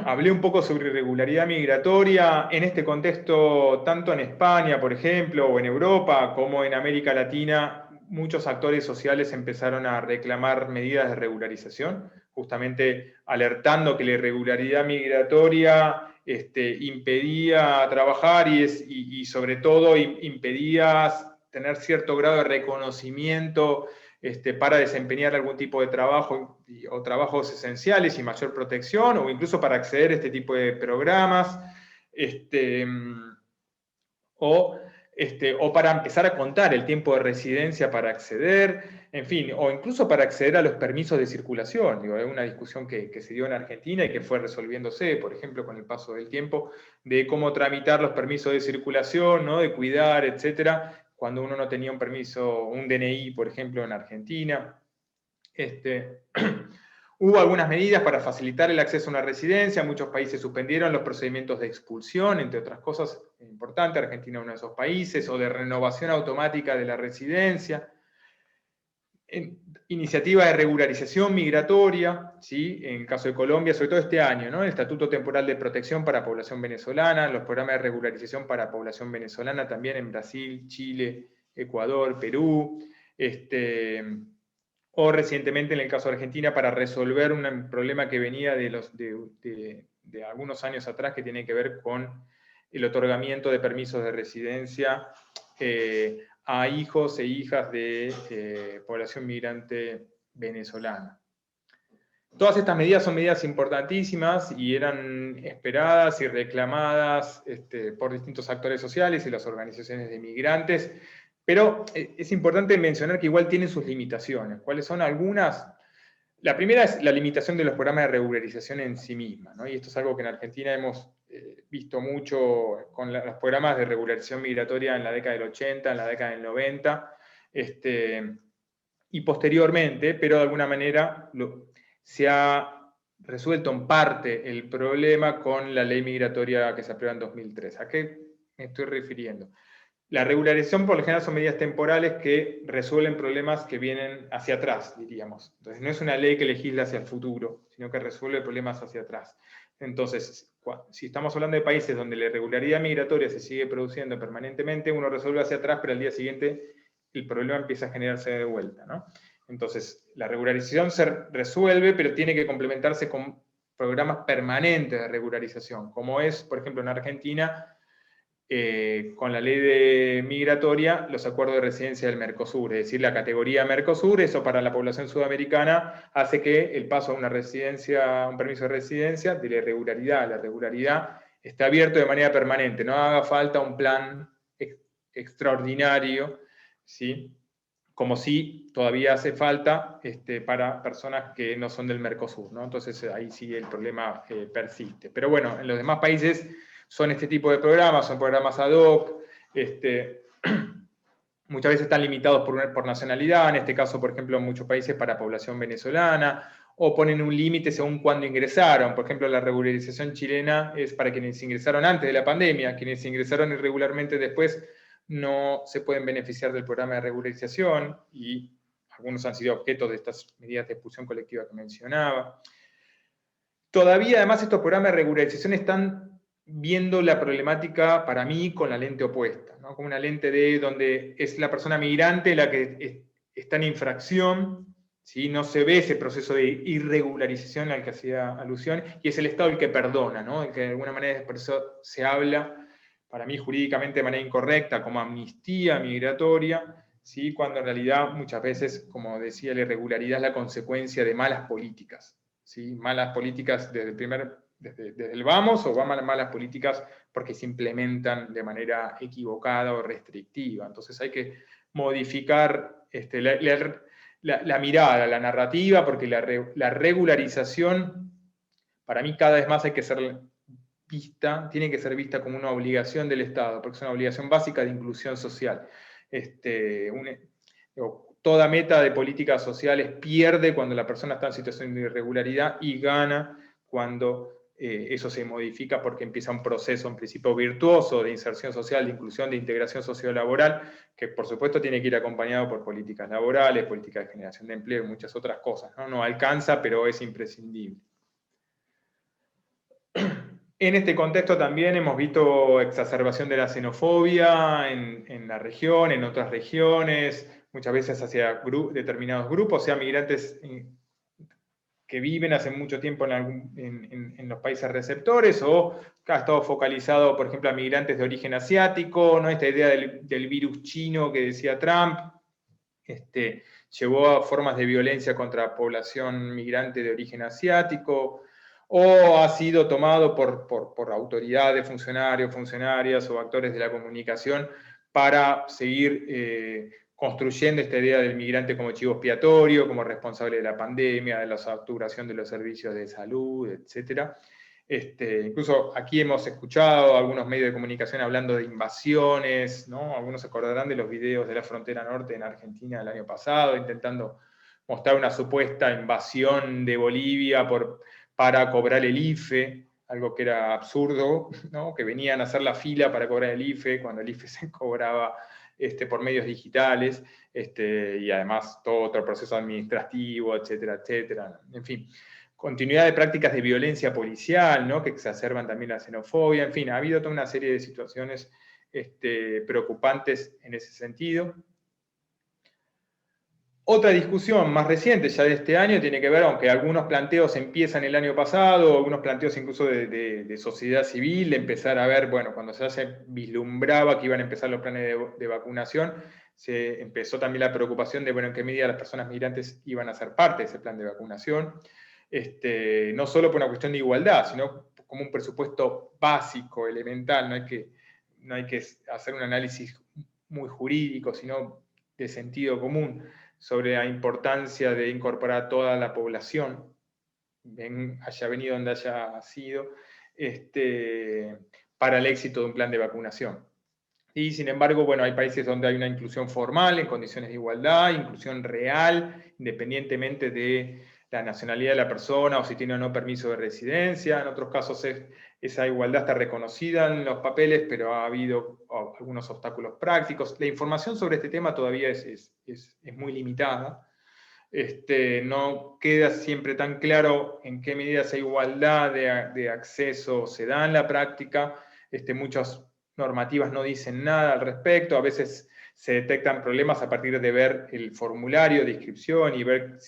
Hablé un poco sobre irregularidad migratoria en este contexto, tanto en España, por ejemplo, o en Europa, como en América Latina. Muchos actores sociales empezaron a reclamar medidas de regularización, justamente alertando que la irregularidad migratoria impedía trabajar y sobre todo impedía tener cierto grado de reconocimiento para desempeñar algún tipo de trabajo o trabajos esenciales y mayor protección, o incluso para acceder a este tipo de programas, o para empezar a contar el tiempo de residencia para acceder, en fin, o incluso para acceder a los permisos de circulación. Digo, hay una discusión que se dio en Argentina y que fue resolviéndose, por ejemplo, con el paso del tiempo, de cómo tramitar los permisos de circulación, ¿no? De cuidar, etcétera, cuando uno no tenía un permiso, un DNI, por ejemplo, en Argentina. Hubo algunas medidas para facilitar el acceso a una residencia. Muchos países suspendieron los procedimientos de expulsión, entre otras cosas importantes. Argentina es uno de esos países, o de renovación automática de la residencia. Iniciativa de regularización migratoria, ¿sí? En el caso de Colombia, sobre todo este año, ¿no? El Estatuto Temporal de Protección para Población Venezolana, los programas de regularización para población venezolana también en Brasil, Chile, Ecuador, Perú, o recientemente en el caso de Argentina para resolver un problema que venía de algunos años atrás, que tiene que ver con el otorgamiento de permisos de residencia a hijos e hijas de población migrante venezolana. Todas estas medidas son medidas importantísimas y eran esperadas y reclamadas por distintos actores sociales y las organizaciones de migrantes, pero es importante mencionar que igual tienen sus limitaciones. ¿Cuáles son algunas? La primera es la limitación de los programas de regularización en sí misma, ¿no? Y esto es algo que en Argentina hemos visto mucho con los programas de regularización migratoria en la década del 80, en la década del 90, y posteriormente, pero de alguna manera se ha resuelto en parte el problema con la ley migratoria que se aprueba en 2003. ¿A qué me estoy refiriendo? La regularización por lo general son medidas temporales que resuelven problemas que vienen hacia atrás, diríamos. Entonces no es una ley que legisla hacia el futuro, sino que resuelve problemas hacia atrás. Entonces, si estamos hablando de países donde la irregularidad migratoria se sigue produciendo permanentemente, uno resuelve hacia atrás, pero al día siguiente el problema empieza a generarse de vuelta, ¿no? Entonces, la regularización se resuelve, pero tiene que complementarse con programas permanentes de regularización, como es, por ejemplo, en Argentina, con la ley migratoria, los acuerdos de residencia del Mercosur, es decir, la categoría Mercosur. Eso para la población sudamericana hace que el paso a una residencia, un permiso de residencia, de la regularidad esté abierto de manera permanente, no haga falta un plan extraordinario, ¿sí? Como si todavía hace falta para personas que no son del Mercosur, ¿no? Entonces ahí sí el problema persiste. Pero bueno, en los demás países son este tipo de programas, son programas ad hoc, muchas veces están limitados por nacionalidad, en este caso, por ejemplo, en muchos países para población venezolana, o ponen un límite según cuándo ingresaron. Por ejemplo, la regularización chilena es para quienes ingresaron antes de la pandemia, quienes ingresaron irregularmente después no se pueden beneficiar del programa de regularización, y algunos han sido objeto de estas medidas de expulsión colectiva que mencionaba. Todavía, además, estos programas de regularización están viendo la problemática, para mí, con la lente opuesta, ¿no? Como una lente de donde es la persona migrante la que está en infracción, ¿sí? No se ve ese proceso de irregularización al que hacía alusión, y es el Estado el que perdona, ¿no? El que de alguna manera, por eso se habla, para mí jurídicamente de manera incorrecta, como amnistía migratoria, ¿sí? Cuando en realidad muchas veces, como decía, la irregularidad es la consecuencia de malas políticas, ¿sí? Malas políticas desde el vamos, o malas políticas porque se implementan de manera equivocada o restrictiva. Entonces hay que modificar la mirada, la narrativa, porque la regularización, para mí, cada vez más tiene que ser vista como una obligación del Estado, porque es una obligación básica de inclusión social. Toda meta de políticas sociales pierde cuando la persona está en situación de irregularidad, y gana cuando eso se modifica, porque empieza un proceso, en principio virtuoso, de inserción social, de inclusión, de integración sociolaboral, que por supuesto tiene que ir acompañado por políticas laborales, políticas de generación de empleo y muchas otras cosas, ¿no? No alcanza, pero es imprescindible. En este contexto también hemos visto exacerbación de la xenofobia en la región, en otras regiones, muchas veces hacia determinados grupos, sea migrantes que viven hace mucho tiempo en los países receptores, o que ha estado focalizado, por ejemplo, a migrantes de origen asiático, ¿no? Esta idea del virus chino que decía Trump, llevó a formas de violencia contra población migrante de origen asiático, o ha sido tomado por autoridades, funcionarias o actores de la comunicación para seguir construyendo esta idea del migrante como chivo expiatorio, como responsable de la pandemia, de la saturación de los servicios de salud, etc. Incluso aquí hemos escuchado algunos medios de comunicación hablando de invasiones, ¿no? Algunos se acordarán de los videos de la frontera norte en Argentina el año pasado, intentando mostrar una supuesta invasión de Bolivia para cobrar el IFE, algo que era absurdo, ¿no? Que venían a hacer la fila para cobrar el IFE, cuando el IFE se cobraba por medios digitales, y además todo otro proceso administrativo, etcétera, etcétera. En fin, continuidad de prácticas de violencia policial, ¿no? Que exacerban también la xenofobia. En fin, ha habido toda una serie de situaciones preocupantes en ese sentido. Otra discusión más reciente, ya de este año, tiene que ver, aunque algunos planteos empiezan el año pasado, algunos planteos incluso de sociedad civil, de empezar a ver, bueno, cuando ya se vislumbraba que iban a empezar los planes de vacunación, se empezó también la preocupación de, bueno, en qué medida las personas migrantes iban a ser parte de ese plan de vacunación, no solo por una cuestión de igualdad, sino como un presupuesto básico, elemental. No hay que hacer un análisis muy jurídico, sino de sentido común, sobre la importancia de incorporar a toda la población, haya venido donde haya sido, para el éxito de un plan de vacunación. Y sin embargo, bueno, hay países donde hay una inclusión formal, en condiciones de igualdad, inclusión real, independientemente de la nacionalidad de la persona o si tiene o no permiso de residencia. En otros casos esa igualdad está reconocida en los papeles, pero ha habido algunos obstáculos prácticos. La información sobre este tema todavía es muy limitada. No queda siempre tan claro en qué medida esa igualdad de acceso se da en la práctica. Muchas normativas no dicen nada al respecto. A veces se detectan problemas a partir de ver el formulario de inscripción y ver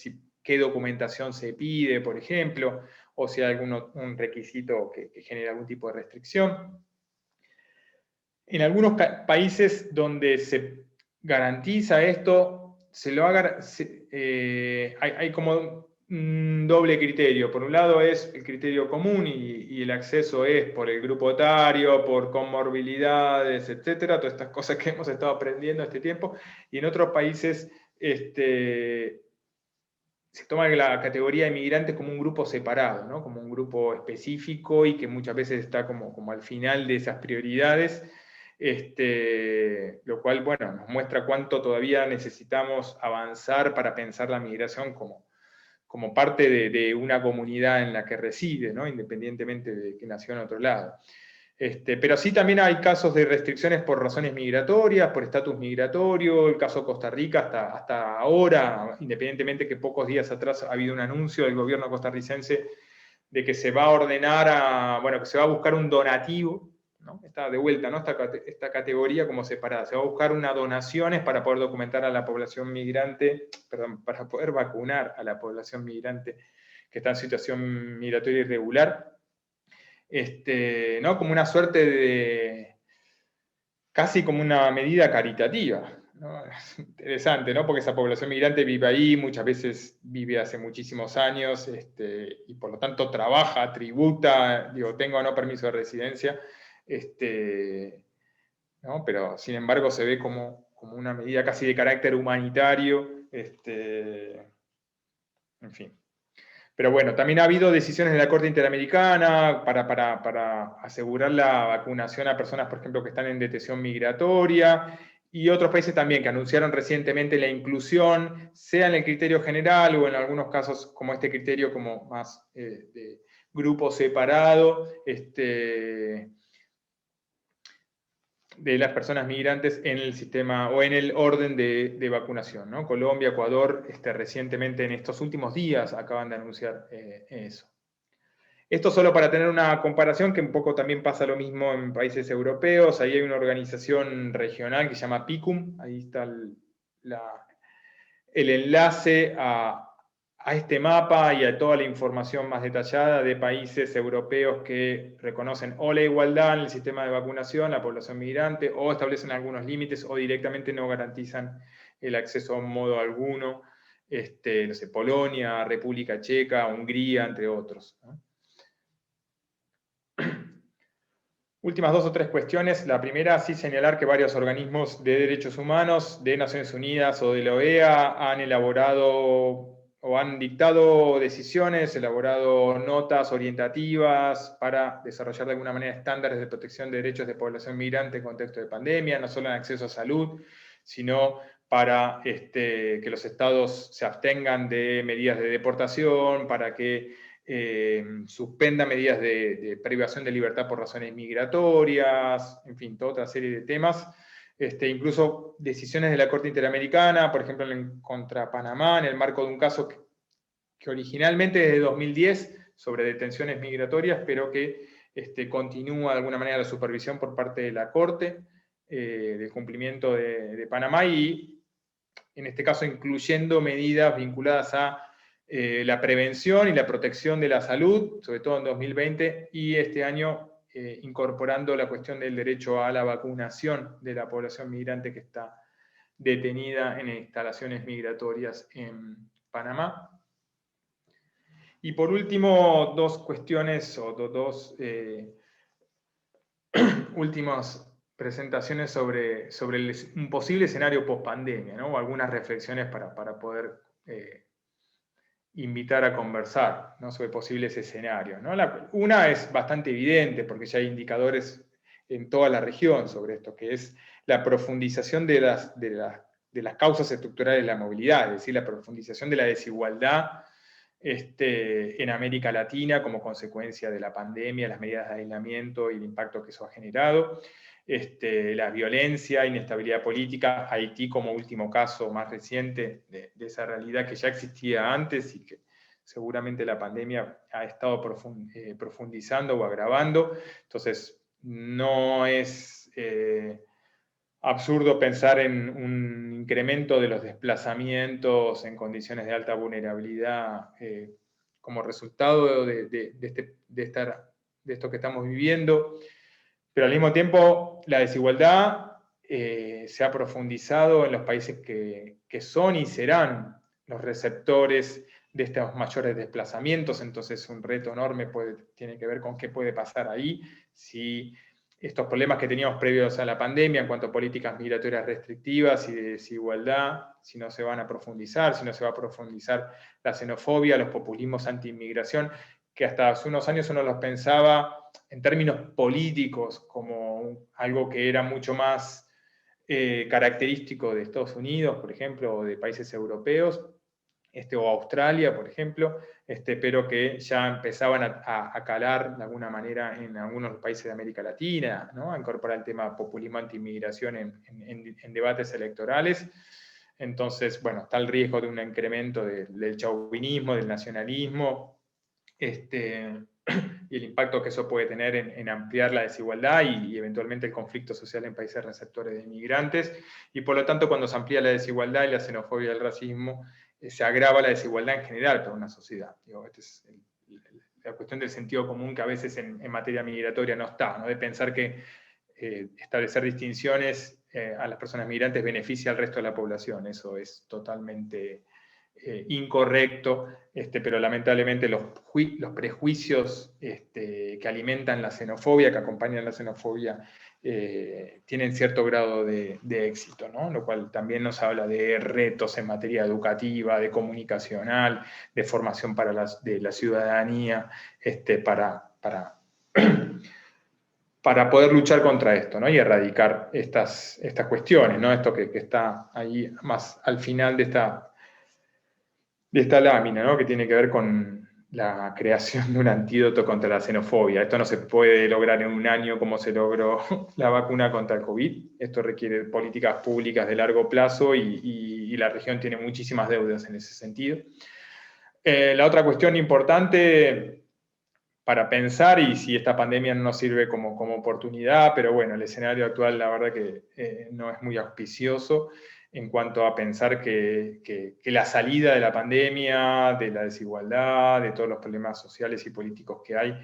qué documentación se pide, por ejemplo, o si hay un requisito que genere algún tipo de restricción. En algunos países donde se garantiza esto, hay como un doble criterio. Por un lado es el criterio común y el acceso es por el grupo etario, por comorbilidades, etcétera, todas estas cosas que hemos estado aprendiendo este tiempo. Y en otros países se toma la categoría de migrantes como un grupo separado, ¿no? Como un grupo específico y que muchas veces está como al final de esas prioridades. Lo cual, bueno, nos muestra cuánto todavía necesitamos avanzar para pensar la migración como parte de una comunidad en la que reside, ¿no? Independientemente de que nació en otro lado. Pero sí también hay casos de restricciones por razones migratorias, por estatus migratorio, el caso Costa Rica hasta ahora, independientemente que pocos días atrás ha habido un anuncio del gobierno costarricense de que se va a ordenar, que se va a buscar un donativo, ¿no? Está de vuelta, ¿no? Esta categoría como separada. Se va a buscar unas donaciones para poder documentar a la población migrante, perdón, para poder vacunar a la población migrante que está en situación migratoria irregular. ¿No? Como una suerte casi como una medida caritativa, ¿no? Es interesante, ¿no? Porque esa población migrante vive ahí, muchas veces vive hace muchísimos años, y por lo tanto trabaja, tributa, tenga o no permiso de residencia, ¿no? Pero sin embargo se ve como una medida casi de carácter humanitario, en fin. Pero bueno, también ha habido decisiones de la Corte Interamericana para asegurar la vacunación a personas, por ejemplo, que están en detención migratoria, y otros países también que anunciaron recientemente la inclusión, sea en el criterio general o en algunos casos como este criterio como más de grupo separado, de las personas migrantes en el sistema o en el orden de vacunación, ¿no? Colombia, Ecuador, recientemente en estos últimos días acaban de anunciar eso. Esto solo para tener una comparación, que un poco también pasa lo mismo en países europeos. Ahí hay una organización regional que se llama PICUM, ahí está el enlace a este mapa y a toda la información más detallada de países europeos que reconocen o la igualdad en el sistema de vacunación, la población migrante, o establecen algunos límites, o directamente no garantizan el acceso a un modo alguno. No sé, Polonia, República Checa, Hungría, entre otros, ¿no? Últimas 2 o 3 cuestiones. La primera, sí señalar que varios organismos de derechos humanos de Naciones Unidas o de la OEA han elaborado o han dictado decisiones, elaborado notas orientativas para desarrollar de alguna manera estándares de protección de derechos de población migrante en contexto de pandemia, no solo en acceso a salud, sino para que los estados se abstengan de medidas de deportación, para que suspenda medidas de privación de libertad por razones migratorias, en fin, toda otra serie de temas. Incluso decisiones de la Corte Interamericana, por ejemplo, contra Panamá, en el marco de un caso que originalmente es de 2010 sobre detenciones migratorias, pero que continúa de alguna manera la supervisión por parte de la Corte del cumplimiento de Panamá, y en este caso incluyendo medidas vinculadas a la prevención y la protección de la salud, sobre todo en 2020, y este año incorporando la cuestión del derecho a la vacunación de la población migrante que está detenida en instalaciones migratorias en Panamá. Y por último, 2 cuestiones o dos últimas presentaciones sobre un posible escenario post-pandemia, ¿no? O algunas reflexiones para poder invitar a conversar, ¿no? Sobre posibles escenarios, ¿no? Una es bastante evidente, porque ya hay indicadores en toda la región sobre esto, que es la profundización de las causas estructurales de la movilidad, es decir, la profundización de la desigualdad en América Latina como consecuencia de la pandemia, las medidas de aislamiento y el impacto que eso ha generado, la violencia, inestabilidad política, Haití como último caso más reciente de esa realidad que ya existía antes y que seguramente la pandemia ha estado profundizando o agravando. Entonces, no es absurdo pensar en un incremento de los desplazamientos en condiciones de alta vulnerabilidad como resultado de esto que estamos viviendo, pero al mismo tiempo la desigualdad se ha profundizado en los países que son y serán los receptores de estos mayores desplazamientos. Entonces un reto enorme tiene que ver con qué puede pasar ahí, si estos problemas que teníamos previos a la pandemia en cuanto a políticas migratorias restrictivas y de desigualdad, si no se van a profundizar, si no se va a profundizar la xenofobia, los populismos anti-inmigración, que hasta hace unos años uno los pensaba en términos políticos como algo que era mucho más característico de Estados Unidos, por ejemplo, o de países europeos, o Australia, por ejemplo, pero que ya empezaban a calar de alguna manera en algunos países de América Latina, ¿no? A incorporar el tema populismo anti-inmigración en debates electorales. Entonces, bueno, está el riesgo de un incremento del chauvinismo, del nacionalismo, y el impacto que eso puede tener en ampliar la desigualdad y eventualmente el conflicto social en países receptores de inmigrantes. Y por lo tanto, cuando se amplía la desigualdad y la xenofobia y el racismo, se agrava la desigualdad en general para una sociedad. Esta es la cuestión del sentido común que a veces en materia migratoria no está, ¿no? De pensar que establecer distinciones a las personas migrantes beneficia al resto de la población. Eso es totalmente incorrecto, pero lamentablemente los prejuicios que alimentan la xenofobia, que acompañan la xenofobia, tienen cierto grado de éxito, ¿no? Lo cual también nos habla de retos en materia educativa, de comunicacional, de formación de la ciudadanía, para poder luchar contra esto, ¿no? Y erradicar estas cuestiones, ¿no? Esto que está ahí más al final de esta lámina, ¿no? Que tiene que ver con la creación de un antídoto contra la xenofobia. Esto no se puede lograr en un año como se logró la vacuna contra el COVID. Esto requiere políticas públicas de largo plazo y la región tiene muchísimas deudas en ese sentido. La otra cuestión importante para pensar, y si esta pandemia no nos sirve como oportunidad, pero bueno, el escenario actual la verdad que no es muy auspicioso en cuanto a pensar que la salida de la pandemia, de la desigualdad, de todos los problemas sociales y políticos que hay,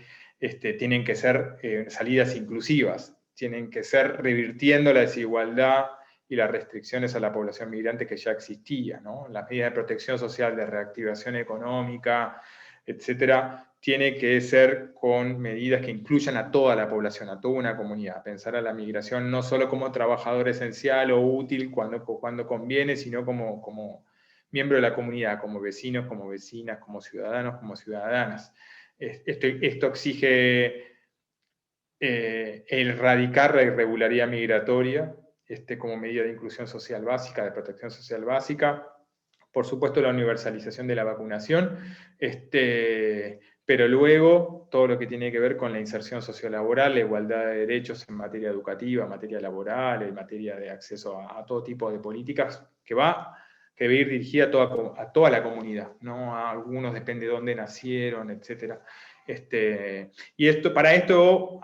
tienen que ser salidas inclusivas, tienen que ser revirtiendo la desigualdad y las restricciones a la población migrante que ya existía, ¿no? Las medidas de protección social, de reactivación económica, etcétera, tiene que ser con medidas que incluyan a toda la población, a toda una comunidad. Pensar a la migración no solo como trabajador esencial o útil cuando conviene, sino como miembro de la comunidad, como vecinos, como vecinas, como ciudadanos, como ciudadanas. Esto exige erradicar la irregularidad migratoria como medida de inclusión social básica, de protección social básica. Por supuesto, la universalización de la vacunación, pero luego todo lo que tiene que ver con la inserción sociolaboral, la igualdad de derechos en materia educativa, en materia laboral, en materia de acceso a todo tipo de políticas, que debe ir dirigida a toda la comunidad, no a algunos, depende de dónde nacieron, etc. Y para esto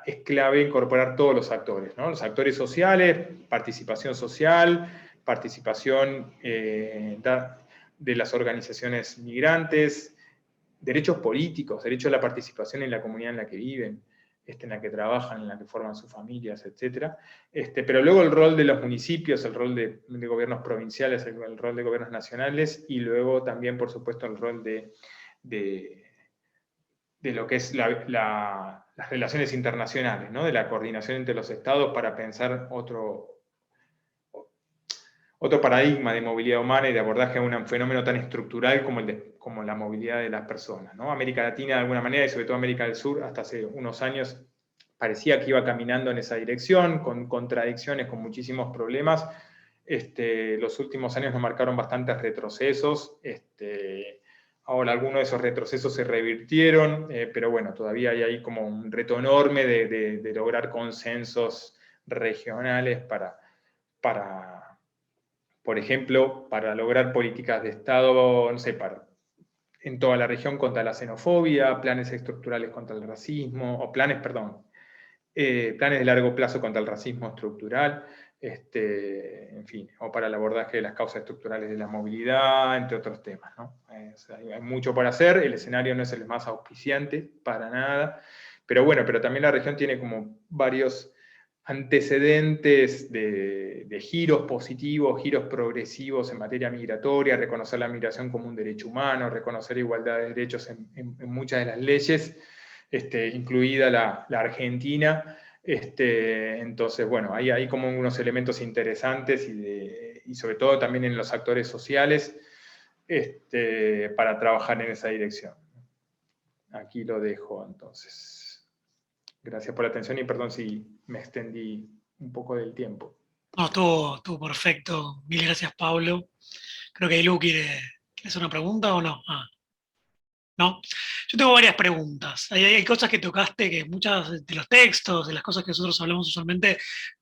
es clave incorporar todos los actores, ¿no? Los actores sociales, participación social, participación de las organizaciones migrantes, derechos políticos, derecho a la participación en la comunidad en la que viven, en la que trabajan, en la que forman sus familias, etc. Pero luego el rol de los municipios, el rol de gobiernos provinciales, el rol de gobiernos nacionales, y luego también, por supuesto, el rol de lo que es las relaciones internacionales, ¿no? De la coordinación entre los estados para pensar otro paradigma de movilidad humana y de abordaje a un fenómeno tan estructural como la movilidad de las personas, ¿no? América Latina, de alguna manera, y sobre todo América del Sur, hasta hace unos años, parecía que iba caminando en esa dirección, con contradicciones, con muchísimos problemas. Los últimos años nos marcaron bastantes retrocesos. Ahora algunos de esos retrocesos se revirtieron, pero bueno, todavía hay ahí como un reto enorme de lograr consensos regionales por ejemplo, para lograr políticas de Estado, no sé, en toda la región contra la xenofobia, planes estructurales contra el racismo, planes de largo plazo contra el racismo estructural, en fin, o para el abordaje de las causas estructurales de la movilidad, entre otros temas, ¿no? Hay mucho por hacer, el escenario no es el más auspiciante, para nada, pero bueno, pero también la región tiene como varios antecedentes de giros positivos, giros progresivos en materia migratoria, reconocer la migración como un derecho humano, reconocer igualdad de derechos en muchas de las leyes, incluida la Argentina. Entonces, bueno, hay como unos elementos interesantes y sobre todo también en los actores sociales para trabajar en esa dirección. Aquí lo dejo, entonces. Gracias por la atención y perdón si me extendí un poco del tiempo. No, estuvo perfecto. Mil gracias, Pablo. Creo que Lu quiere hacer una pregunta o no. ¿No? Yo tengo varias preguntas. Hay cosas que tocaste que muchas de los textos, de las cosas que nosotros hablamos usualmente,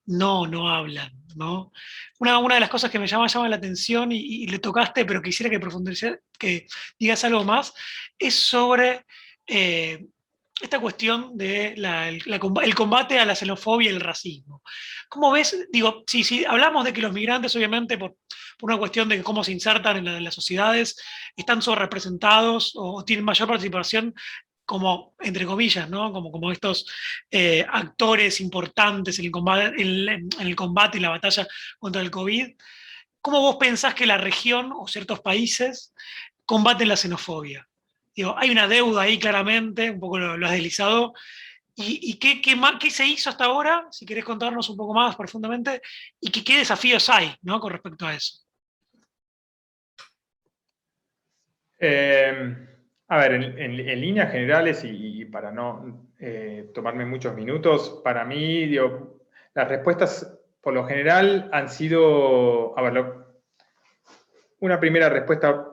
no hablan, ¿no? Una de las cosas que me llama la atención y le tocaste, pero quisiera que profundices, que digas algo más, es sobre esta cuestión de el combate a la xenofobia y el racismo. ¿Cómo ves? Digo, si hablamos de que los migrantes, obviamente, por una cuestión de cómo se insertan en las sociedades, están sobrerepresentados o tienen mayor participación como, entre comillas, ¿no? Como estos actores importantes en el combate y la batalla contra el COVID. ¿Cómo vos pensás que la región o ciertos países combaten la xenofobia? Digo, hay una deuda ahí claramente, un poco lo has deslizado. ¿Y qué se hizo hasta ahora? Si querés contarnos un poco más profundamente. ¿Y qué desafíos hay, ¿no? Con respecto a eso? A ver, en líneas generales, y para no tomarme muchos minutos, para mí, digo, las respuestas por lo general han sido, a ver, una primera respuesta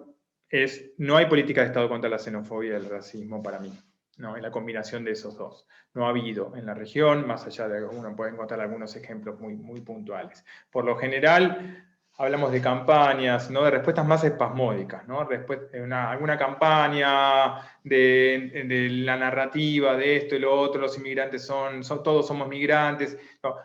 es, no hay política de Estado contra la xenofobia y el racismo para mí, ¿no? En la combinación de esos dos. No ha habido en la región, más allá de uno puede encontrar algunos ejemplos muy puntuales. Por lo general, hablamos de campañas, ¿no? De respuestas más espasmódicas, ¿no? Alguna campaña de la narrativa de esto y lo otro, los inmigrantes todos somos migrantes.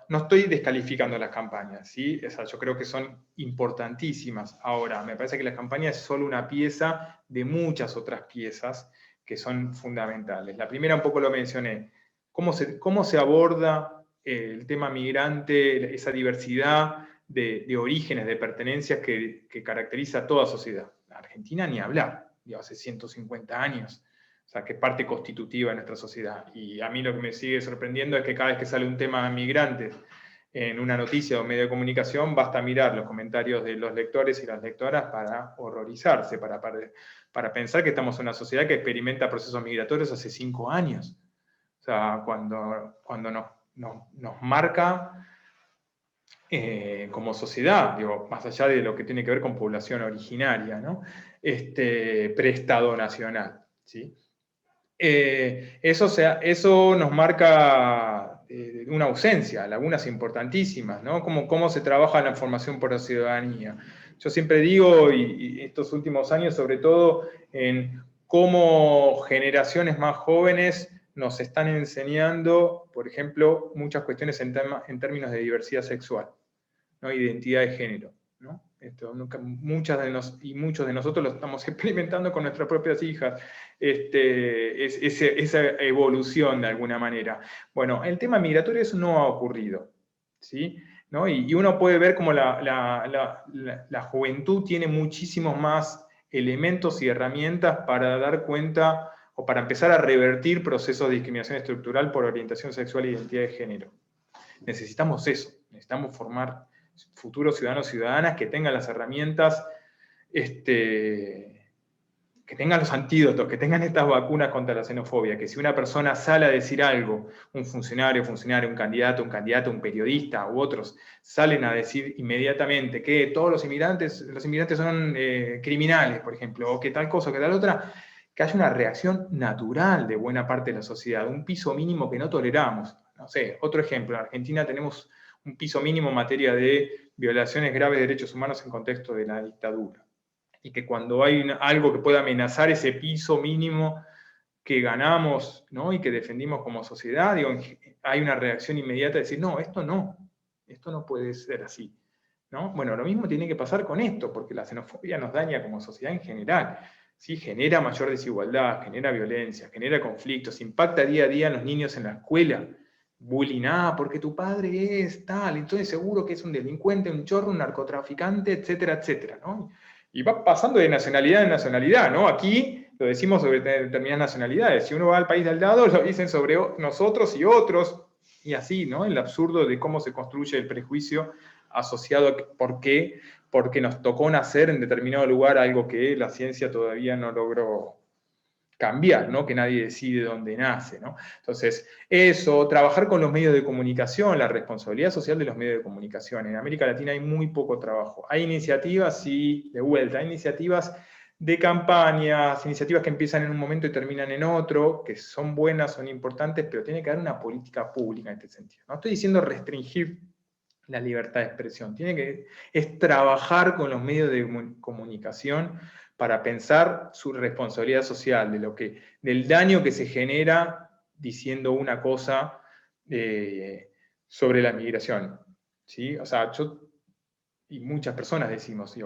No estoy descalificando las campañas, ¿sí? Yo creo que son importantísimas. Ahora, me parece que la campaña es solo una pieza de muchas otras piezas que son fundamentales. La primera un poco lo mencioné. ¿Cómo se aborda el tema migrante, esa diversidad de orígenes, de pertenencias que caracteriza a toda sociedad? La Argentina ni hablar, hace 150 años, o sea, que es parte constitutiva de nuestra sociedad. Y a mí lo que me sigue sorprendiendo es que cada vez que sale un tema de migrantes en una noticia o medio de comunicación, basta mirar los comentarios de los lectores y las lectoras para horrorizarse, para pensar que estamos en una sociedad que experimenta procesos migratorios hace 5 años. O sea, cuando nos marca como sociedad, digo, más allá de lo que tiene que ver con población originaria, ¿no? Preestado nacional, ¿sí? Eso nos marca una ausencia, lagunas importantísimas, ¿no? Cómo se trabaja la formación por la ciudadanía. Yo siempre digo, y estos últimos años sobre todo, en cómo generaciones más jóvenes nos están enseñando, por ejemplo, muchas cuestiones en términos de diversidad sexual, ¿no? Identidad de género, ¿no? Muchos de nosotros lo estamos experimentando con nuestras propias hijas, esa evolución de alguna manera. Bueno, el tema migratorio eso no ha ocurrido, ¿sí? ¿No? Y uno puede ver como la juventud tiene muchísimos más elementos y herramientas para dar cuenta o para empezar a revertir procesos de discriminación estructural por orientación sexual e identidad de género. Necesitamos eso, necesitamos formar futuros ciudadanos y ciudadanas que tengan las herramientas, que tengan los antídotos, que tengan estas vacunas contra la xenofobia, que si una persona sale a decir algo, un funcionario, un candidato, un periodista u otros, salen a decir inmediatamente que todos los inmigrantes son criminales, por ejemplo, o que tal cosa, o que tal otra, que haya una reacción natural de buena parte de la sociedad, un piso mínimo que no toleramos. No sé, otro ejemplo, en Argentina tenemos un piso mínimo en materia de violaciones graves de derechos humanos en contexto de la dictadura. Y que cuando hay algo que pueda amenazar ese piso mínimo que ganamos, ¿no? Y que defendimos como sociedad, digo, hay una reacción inmediata de decir, no, esto no. esto no puede ser así, ¿no? Bueno, lo mismo tiene que pasar con esto, porque la xenofobia nos daña como sociedad en general, ¿sí? Genera mayor desigualdad, genera violencia, genera conflictos, impacta día a día en los niños en la escuela, bullying, porque tu padre es tal, entonces seguro que es un delincuente, un chorro, un narcotraficante, etcétera, etcétera, ¿no? Y va pasando de nacionalidad en nacionalidad, ¿no? Aquí lo decimos sobre determinadas nacionalidades, si uno va al país de al lado, lo dicen sobre nosotros y otros, y así, ¿no? El absurdo de cómo se construye el prejuicio asociado a por qué, porque nos tocó nacer en determinado lugar, algo que la ciencia todavía no logró cambiar, ¿no? Que nadie decide dónde nace, ¿no? Entonces, eso, trabajar con los medios de comunicación, la responsabilidad social de los medios de comunicación. En América Latina hay muy poco trabajo. Hay iniciativas, sí, de vuelta, hay iniciativas de campañas, iniciativas que empiezan en un momento y terminan en otro, que son buenas, son importantes, pero tiene que haber una política pública en este sentido. No estoy diciendo restringir la libertad de expresión, es trabajar con los medios de comunicación para pensar su responsabilidad social, del daño que se genera diciendo una cosa sobre la migración, ¿sí? O sea, y muchas personas decimos,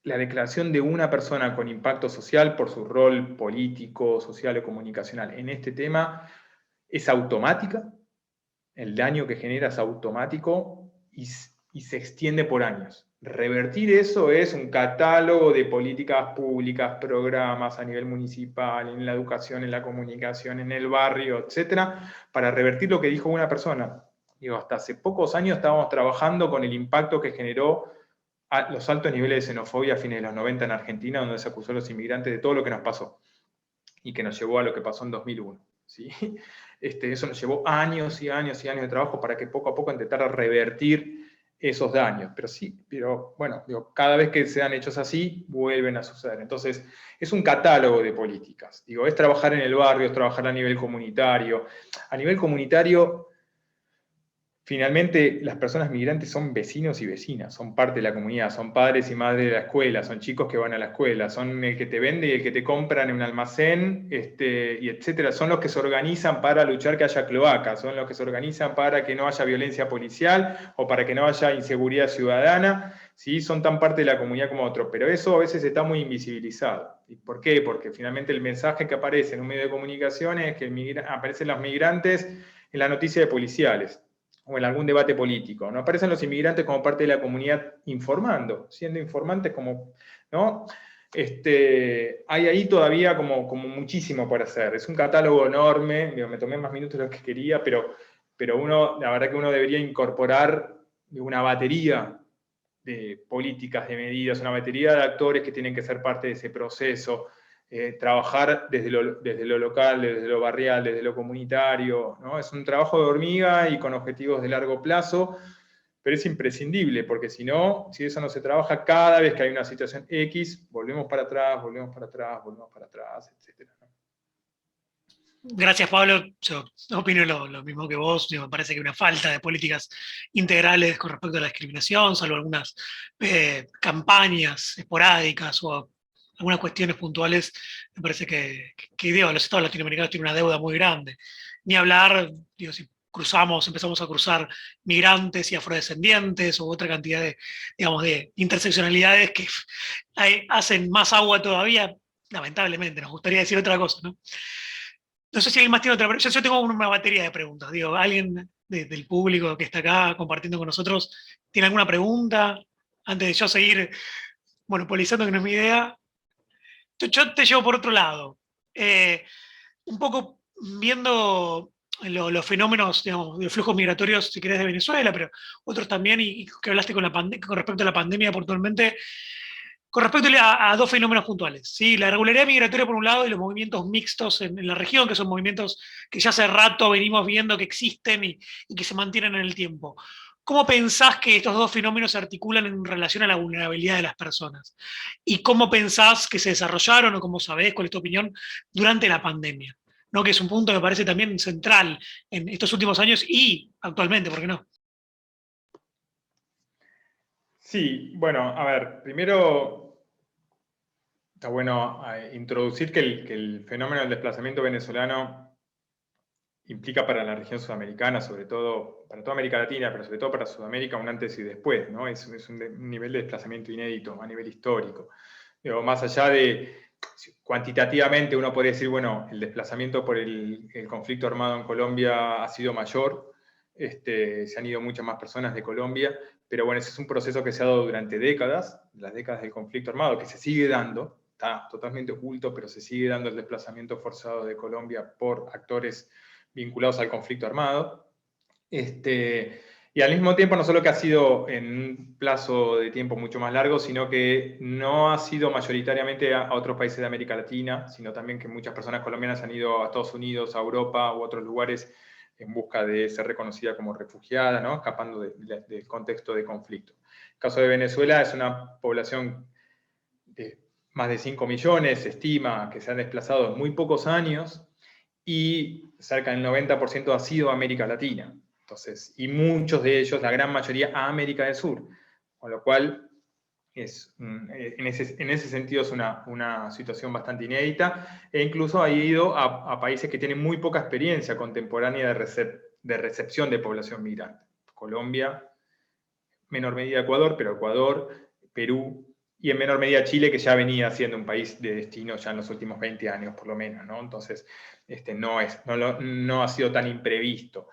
la declaración de una persona con impacto social por su rol político, social o comunicacional en este tema es automática, el daño que genera es automático y se extiende por años. Revertir eso es un catálogo de políticas públicas, programas a nivel municipal, en la educación, en la comunicación, en el barrio, etcétera, para revertir lo que dijo una persona. Hasta hace pocos años estábamos trabajando con el impacto que generó los altos niveles de xenofobia a fines de los 90 en Argentina, donde se acusó a los inmigrantes de todo lo que nos pasó y que nos llevó a lo que pasó en 2001. ¿Sí? Eso nos llevó años y años y años de trabajo para que poco a poco intentara revertir esos daños. Pero bueno, cada vez que se dan hechos así, vuelven a suceder. Entonces, es un catálogo de políticas. Es trabajar en el barrio, es trabajar a nivel comunitario. A nivel comunitario, finalmente, las personas migrantes son vecinos y vecinas, son parte de la comunidad, son padres y madres de la escuela, son chicos que van a la escuela, son el que te vende y el que te compran en un almacén, y etcétera. Son los que se organizan para luchar que haya cloacas, son los que se organizan para que no haya violencia policial o para que no haya inseguridad ciudadana, ¿sí? Son tan parte de la comunidad como otros, pero eso a veces está muy invisibilizado. ¿Y por qué? Porque finalmente el mensaje que aparece en un medio de comunicación es que aparecen los migrantes en la noticia de policiales o en algún debate político. No aparecen los inmigrantes como parte de la comunidad informando, siendo informantes como, ¿no? Hay ahí todavía como muchísimo por hacer. Es un catálogo enorme, me tomé más minutos de lo que quería, pero la verdad que uno debería incorporar una batería de políticas, de medidas, una batería de actores que tienen que ser parte de ese proceso. Trabajar desde lo local, desde lo barrial, desde lo comunitario, ¿no? Es un trabajo de hormiga y con objetivos de largo plazo, pero es imprescindible, porque si eso no se trabaja, cada vez que hay una situación X, volvemos para atrás, etc. Gracias, Pablo. Yo opino lo mismo que vos. Me parece que hay una falta de políticas integrales con respecto a la discriminación, salvo algunas campañas esporádicas o algunas cuestiones puntuales. Me parece que los estados latinoamericanos tienen una deuda muy grande. Ni hablar, si empezamos a cruzar migrantes y afrodescendientes u otra cantidad de interseccionalidades que hacen más agua todavía, lamentablemente. Nos gustaría decir otra cosa, ¿no? No sé si alguien más tiene otra pregunta. Yo tengo una batería de preguntas. ¿Alguien del público que está acá compartiendo con nosotros tiene alguna pregunta? Antes de yo seguir monopolizando, que no es mi idea. Yo te llevo por otro lado. Un poco viendo los fenómenos, de los flujos migratorios, si querés, de Venezuela, pero otros también, y que hablaste con respecto a la pandemia puntualmente. Con respecto a dos fenómenos puntuales, ¿sí? La irregularidad migratoria por un lado y los movimientos mixtos en la región, que son movimientos que ya hace rato venimos viendo que existen y que se mantienen en el tiempo. ¿Cómo pensás que estos dos fenómenos se articulan en relación a la vulnerabilidad de las personas? ¿Y cómo pensás que se desarrollaron o cómo sabés, cuál es tu opinión, durante la pandemia? ¿No? Que es un punto que me parece también central en estos últimos años y actualmente, ¿por qué no? Sí, bueno, a ver, primero está bueno introducir que el fenómeno del desplazamiento venezolano implica para la región sudamericana, sobre todo, para toda América Latina, pero sobre todo para Sudamérica, un antes y después, ¿no? Es un nivel de desplazamiento inédito a nivel histórico. Digo, más allá de, cuantitativamente uno podría decir, bueno, el desplazamiento por el conflicto armado en Colombia ha sido mayor, se han ido muchas más personas de Colombia, pero bueno, ese es un proceso que se ha dado durante décadas, las décadas del conflicto armado, que se sigue dando, está totalmente oculto, pero se sigue dando el desplazamiento forzado de Colombia por actores vinculados al conflicto armado. Y al mismo tiempo, no solo que ha sido en un plazo de tiempo mucho más largo, sino que no ha sido mayoritariamente a otros países de América Latina, sino también que muchas personas colombianas han ido a Estados Unidos, a Europa u otros lugares en busca de ser reconocida como refugiada, ¿no? Escapando del contexto de conflicto. El caso de Venezuela es una población de más de 5 millones, se estima que se han desplazado en muy pocos años, y cerca del 90% ha sido América Latina. Entonces, y muchos de ellos, la gran mayoría, a América del Sur. Con lo cual, en ese sentido es una situación bastante inédita, e incluso ha ido a países que tienen muy poca experiencia contemporánea de recepción de población migrante. Colombia, menor medida Ecuador, pero Ecuador, Perú, y en menor medida Chile, que ya venía siendo un país de destino ya en los últimos 20 años, por lo menos, ¿no? Entonces, no ha sido tan imprevisto.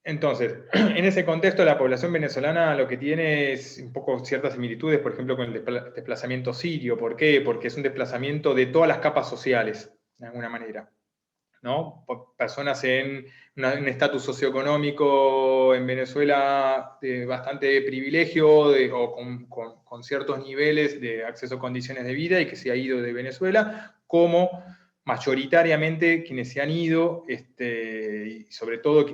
Entonces, en ese contexto, la población venezolana lo que tiene es un poco ciertas similitudes, por ejemplo, con el desplazamiento sirio. ¿Por qué? Porque es un desplazamiento de todas las capas sociales, de alguna manera, ¿no? Personas en un estatus socioeconómico en Venezuela de bastante privilegio o con ciertos niveles de acceso a condiciones de vida y que se ha ido de Venezuela, como mayoritariamente quienes se han ido, y sobre todo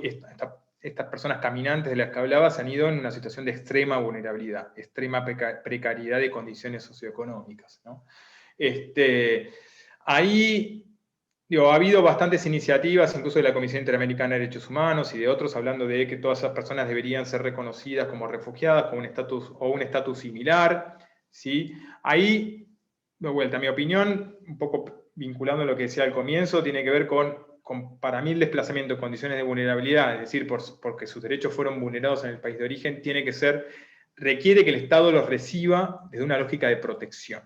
estas personas caminantes de las que hablaba, se han ido en una situación de extrema vulnerabilidad, extrema precariedad de condiciones socioeconómicas, ¿no? Ahí ha habido bastantes iniciativas, incluso de la Comisión Interamericana de Derechos Humanos y de otros, hablando de que todas esas personas deberían ser reconocidas como refugiadas con un estatus similar, ¿sí? Ahí, de vuelta, mi opinión, un poco vinculando a lo que decía al comienzo, tiene que ver con para mí el desplazamiento en condiciones de vulnerabilidad, es decir, porque sus derechos fueron vulnerados en el país de origen, requiere que el Estado los reciba desde una lógica de protección.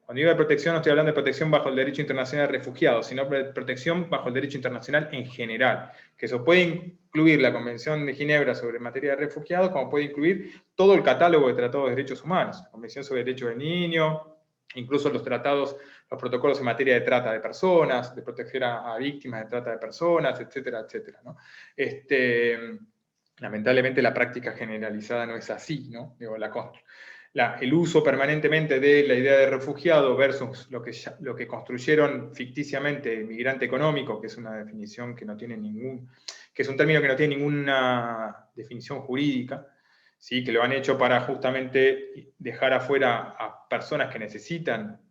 Cuando digo de protección, no estoy hablando de protección bajo el derecho internacional de refugiados, sino de protección bajo el derecho internacional en general, que eso puede incluir la Convención de Ginebra sobre materia de refugiados, como puede incluir todo el catálogo de tratados de derechos humanos, la Convención sobre Derechos del Niño, incluso los protocolos en materia de trata de personas, de proteger a víctimas de trata de personas, etcétera, etcétera, ¿no? Lamentablemente la práctica generalizada no es así, ¿no? Digo, el uso permanentemente de la idea de refugiado versus lo que construyeron ficticiamente migrante económico, que es una definición que es un término que no tiene ninguna definición jurídica, ¿sí? Que lo han hecho para justamente dejar afuera a personas que necesitan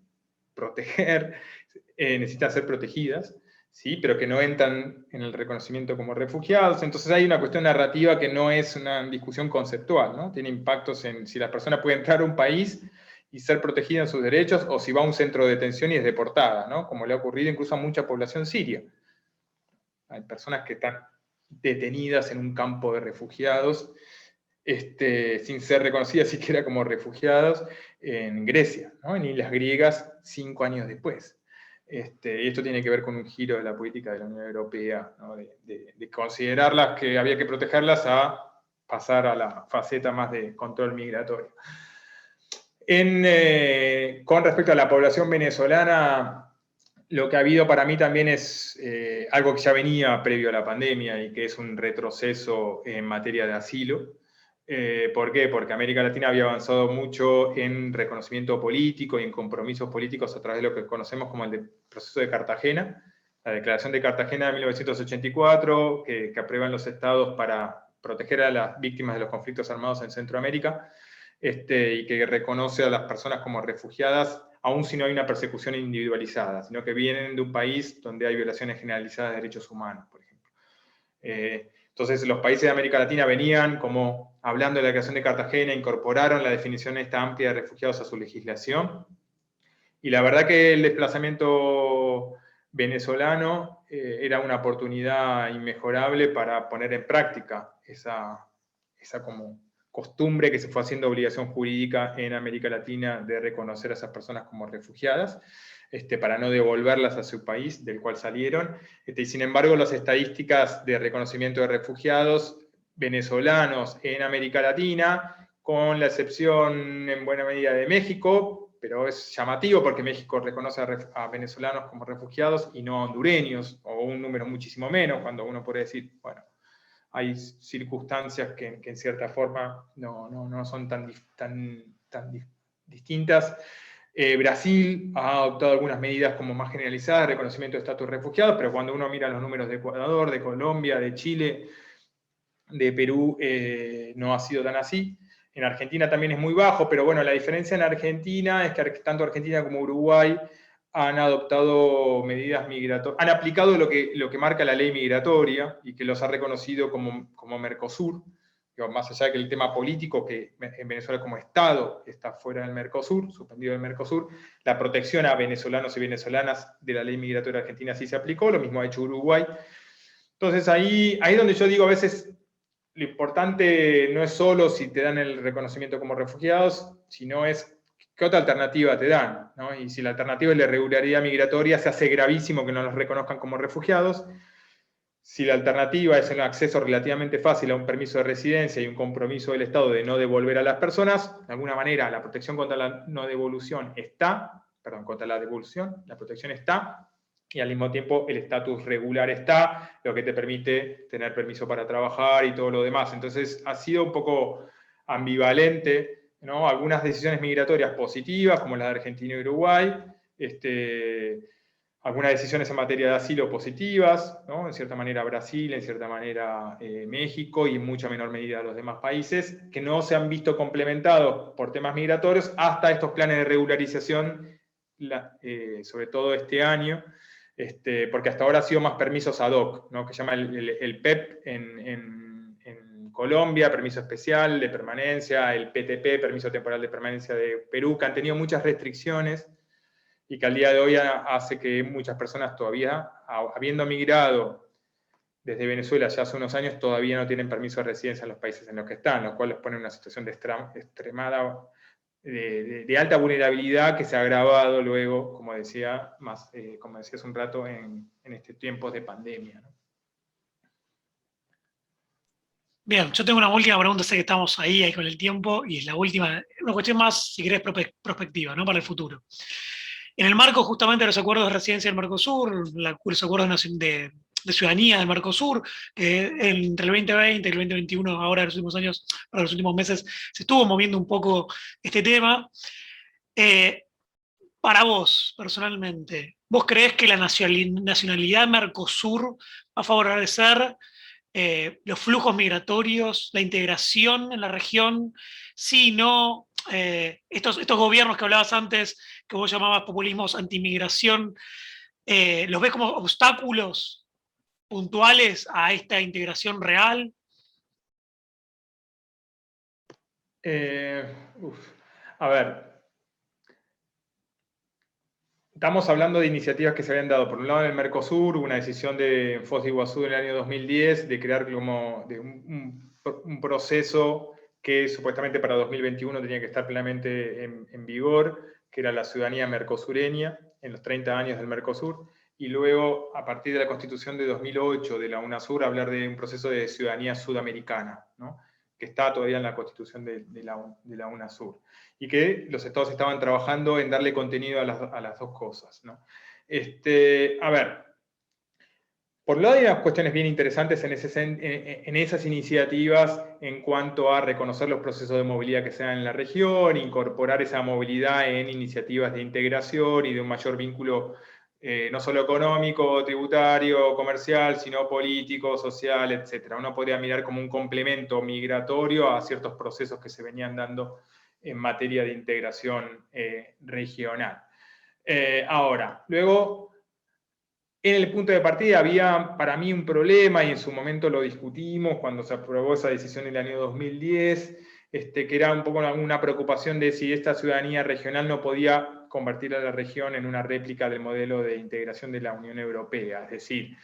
necesitan ser protegidas, ¿sí? Pero que no entran en el reconocimiento como refugiados. Entonces hay una cuestión narrativa que no es una discusión conceptual, ¿no? Tiene impactos en si la persona puede entrar a un país y ser protegida en sus derechos, o si va a un centro de detención y es deportada, ¿no? Como le ha ocurrido incluso a mucha población siria. Hay personas que están detenidas en un campo de refugiados, sin ser reconocidas siquiera como refugiados, en Grecia, ¿no? En islas griegas, 5 años después. Y esto tiene que ver con un giro de la política de la Unión Europea, ¿no? de considerarlas que había que protegerlas a pasar a la faceta más de control migratorio. Con respecto a la población venezolana, lo que ha habido para mí también es algo que ya venía previo a la pandemia y que es un retroceso en materia de asilo. ¿Por qué? Porque América Latina había avanzado mucho en reconocimiento político y en compromisos políticos a través de lo que conocemos como el proceso de Cartagena, la Declaración de Cartagena de 1984, que aprueban los estados para proteger a las víctimas de los conflictos armados en Centroamérica, y que reconoce a las personas como refugiadas, aun si no hay una persecución individualizada, sino que vienen de un país donde hay violaciones generalizadas de derechos humanos, por ejemplo. Entonces, los países de América Latina venían como hablando de la Declaración de Cartagena, incorporaron la definición esta amplia de refugiados a su legislación. Y la verdad que el desplazamiento venezolano, era una oportunidad inmejorable para poner en práctica esa como costumbre que se fue haciendo obligación jurídica en América Latina de reconocer a esas personas como refugiadas, para no devolverlas a su país del cual salieron. Y sin embargo, las estadísticas de reconocimiento de refugiados venezolanos en América Latina, con la excepción en buena medida de México, pero es llamativo porque México reconoce a venezolanos como refugiados y no a hondureños, o un número muchísimo menos, cuando uno puede decir, bueno, hay circunstancias que en cierta forma no son tan distintas. Brasil ha adoptado algunas medidas como más generalizadas de reconocimiento de estatus de refugiados, pero cuando uno mira los números de Ecuador, de Colombia, de Chile, de Perú, no ha sido tan así. En Argentina también es muy bajo, pero bueno, la diferencia en Argentina es que tanto Argentina como Uruguay han adoptado medidas migratorias, han aplicado lo que marca la ley migratoria y que los ha reconocido como Mercosur, más allá de que el tema político, que en Venezuela como Estado está fuera del Mercosur, suspendido del Mercosur, la protección a venezolanos y venezolanas de la ley migratoria argentina sí se aplicó, lo mismo ha hecho Uruguay. Entonces ahí es donde yo digo a veces, lo importante no es solo si te dan el reconocimiento como refugiados, sino es qué otra alternativa te dan, ¿no? Y si la alternativa es la irregularidad migratoria, se hace gravísimo que no los reconozcan como refugiados. Si la alternativa es un acceso relativamente fácil a un permiso de residencia y un compromiso del Estado de no devolver a las personas, de alguna manera la protección contra la no devolución contra la devolución, la protección está, y al mismo tiempo el estatus regular está, lo que te permite tener permiso para trabajar y todo lo demás. Entonces ha sido un poco ambivalente, ¿no? Algunas decisiones migratorias positivas, como las de Argentina y Uruguay, algunas decisiones en materia de asilo positivas, ¿no? En cierta manera Brasil, en cierta manera México y en mucha menor medida los demás países, que no se han visto complementados por temas migratorios hasta estos planes de regularización, sobre todo este año, porque hasta ahora ha sido más permisos ad hoc, ¿no? Que se llama el PEP en Colombia, permiso especial de permanencia, el PTP, permiso temporal de permanencia de Perú, que han tenido muchas restricciones y que al día de hoy hace que muchas personas todavía, habiendo migrado desde Venezuela ya hace unos años, todavía no tienen permiso de residencia en los países en los que están, lo cual los pone en una situación de extremada, de alta vulnerabilidad que se ha agravado luego, como decía hace un rato, en estos tiempos de pandemia, ¿no? Bien, yo tengo una última pregunta, sé que estamos ahí con el tiempo, y es la última, una cuestión más, si querés, prospectiva, ¿no? Para el futuro. En el marco justamente de los acuerdos de residencia del Mercosur, los acuerdos de ciudadanía del Mercosur, entre el 2020 y el 2021, ahora en los últimos años, para los últimos meses, se estuvo moviendo un poco este tema. Para vos, personalmente, ¿vos creés que la nacionalidad Mercosur va a favorecer los flujos migratorios, la integración en la región? Sí, no, estos gobiernos que hablabas antes, que vos llamabas populismos antimigración, ¿los ves como obstáculos puntuales a esta integración real? A ver, estamos hablando de iniciativas que se habían dado. Por un lado, en el Mercosur, una decisión de Foz de Iguazú en el año 2010 de crear como un proceso que supuestamente para 2021 tenía que estar plenamente en vigor, que era la ciudadanía mercosureña en los 30 años del Mercosur, y luego, a partir de la Constitución de 2008 de la UNASUR, hablar de un proceso de ciudadanía sudamericana, ¿no? Que está todavía en la Constitución de la UNASUR, y que los estados estaban trabajando en darle contenido a las dos cosas, ¿no? A ver, por un lado hay unas cuestiones bien interesantes en esas iniciativas en cuanto a reconocer los procesos de movilidad que se dan en la región, incorporar esa movilidad en iniciativas de integración y de un mayor vínculo no solo económico, tributario, comercial, sino político, social, etc. Uno podría mirar como un complemento migratorio a ciertos procesos que se venían dando en materia de integración regional. Ahora, luego, en el punto de partida había para mí un problema, y en su momento lo discutimos cuando se aprobó esa decisión en el año 2010, que era un poco una preocupación de si esta ciudadanía regional no podía convertir a la región en una réplica del modelo de integración de la Unión Europea. Es decir,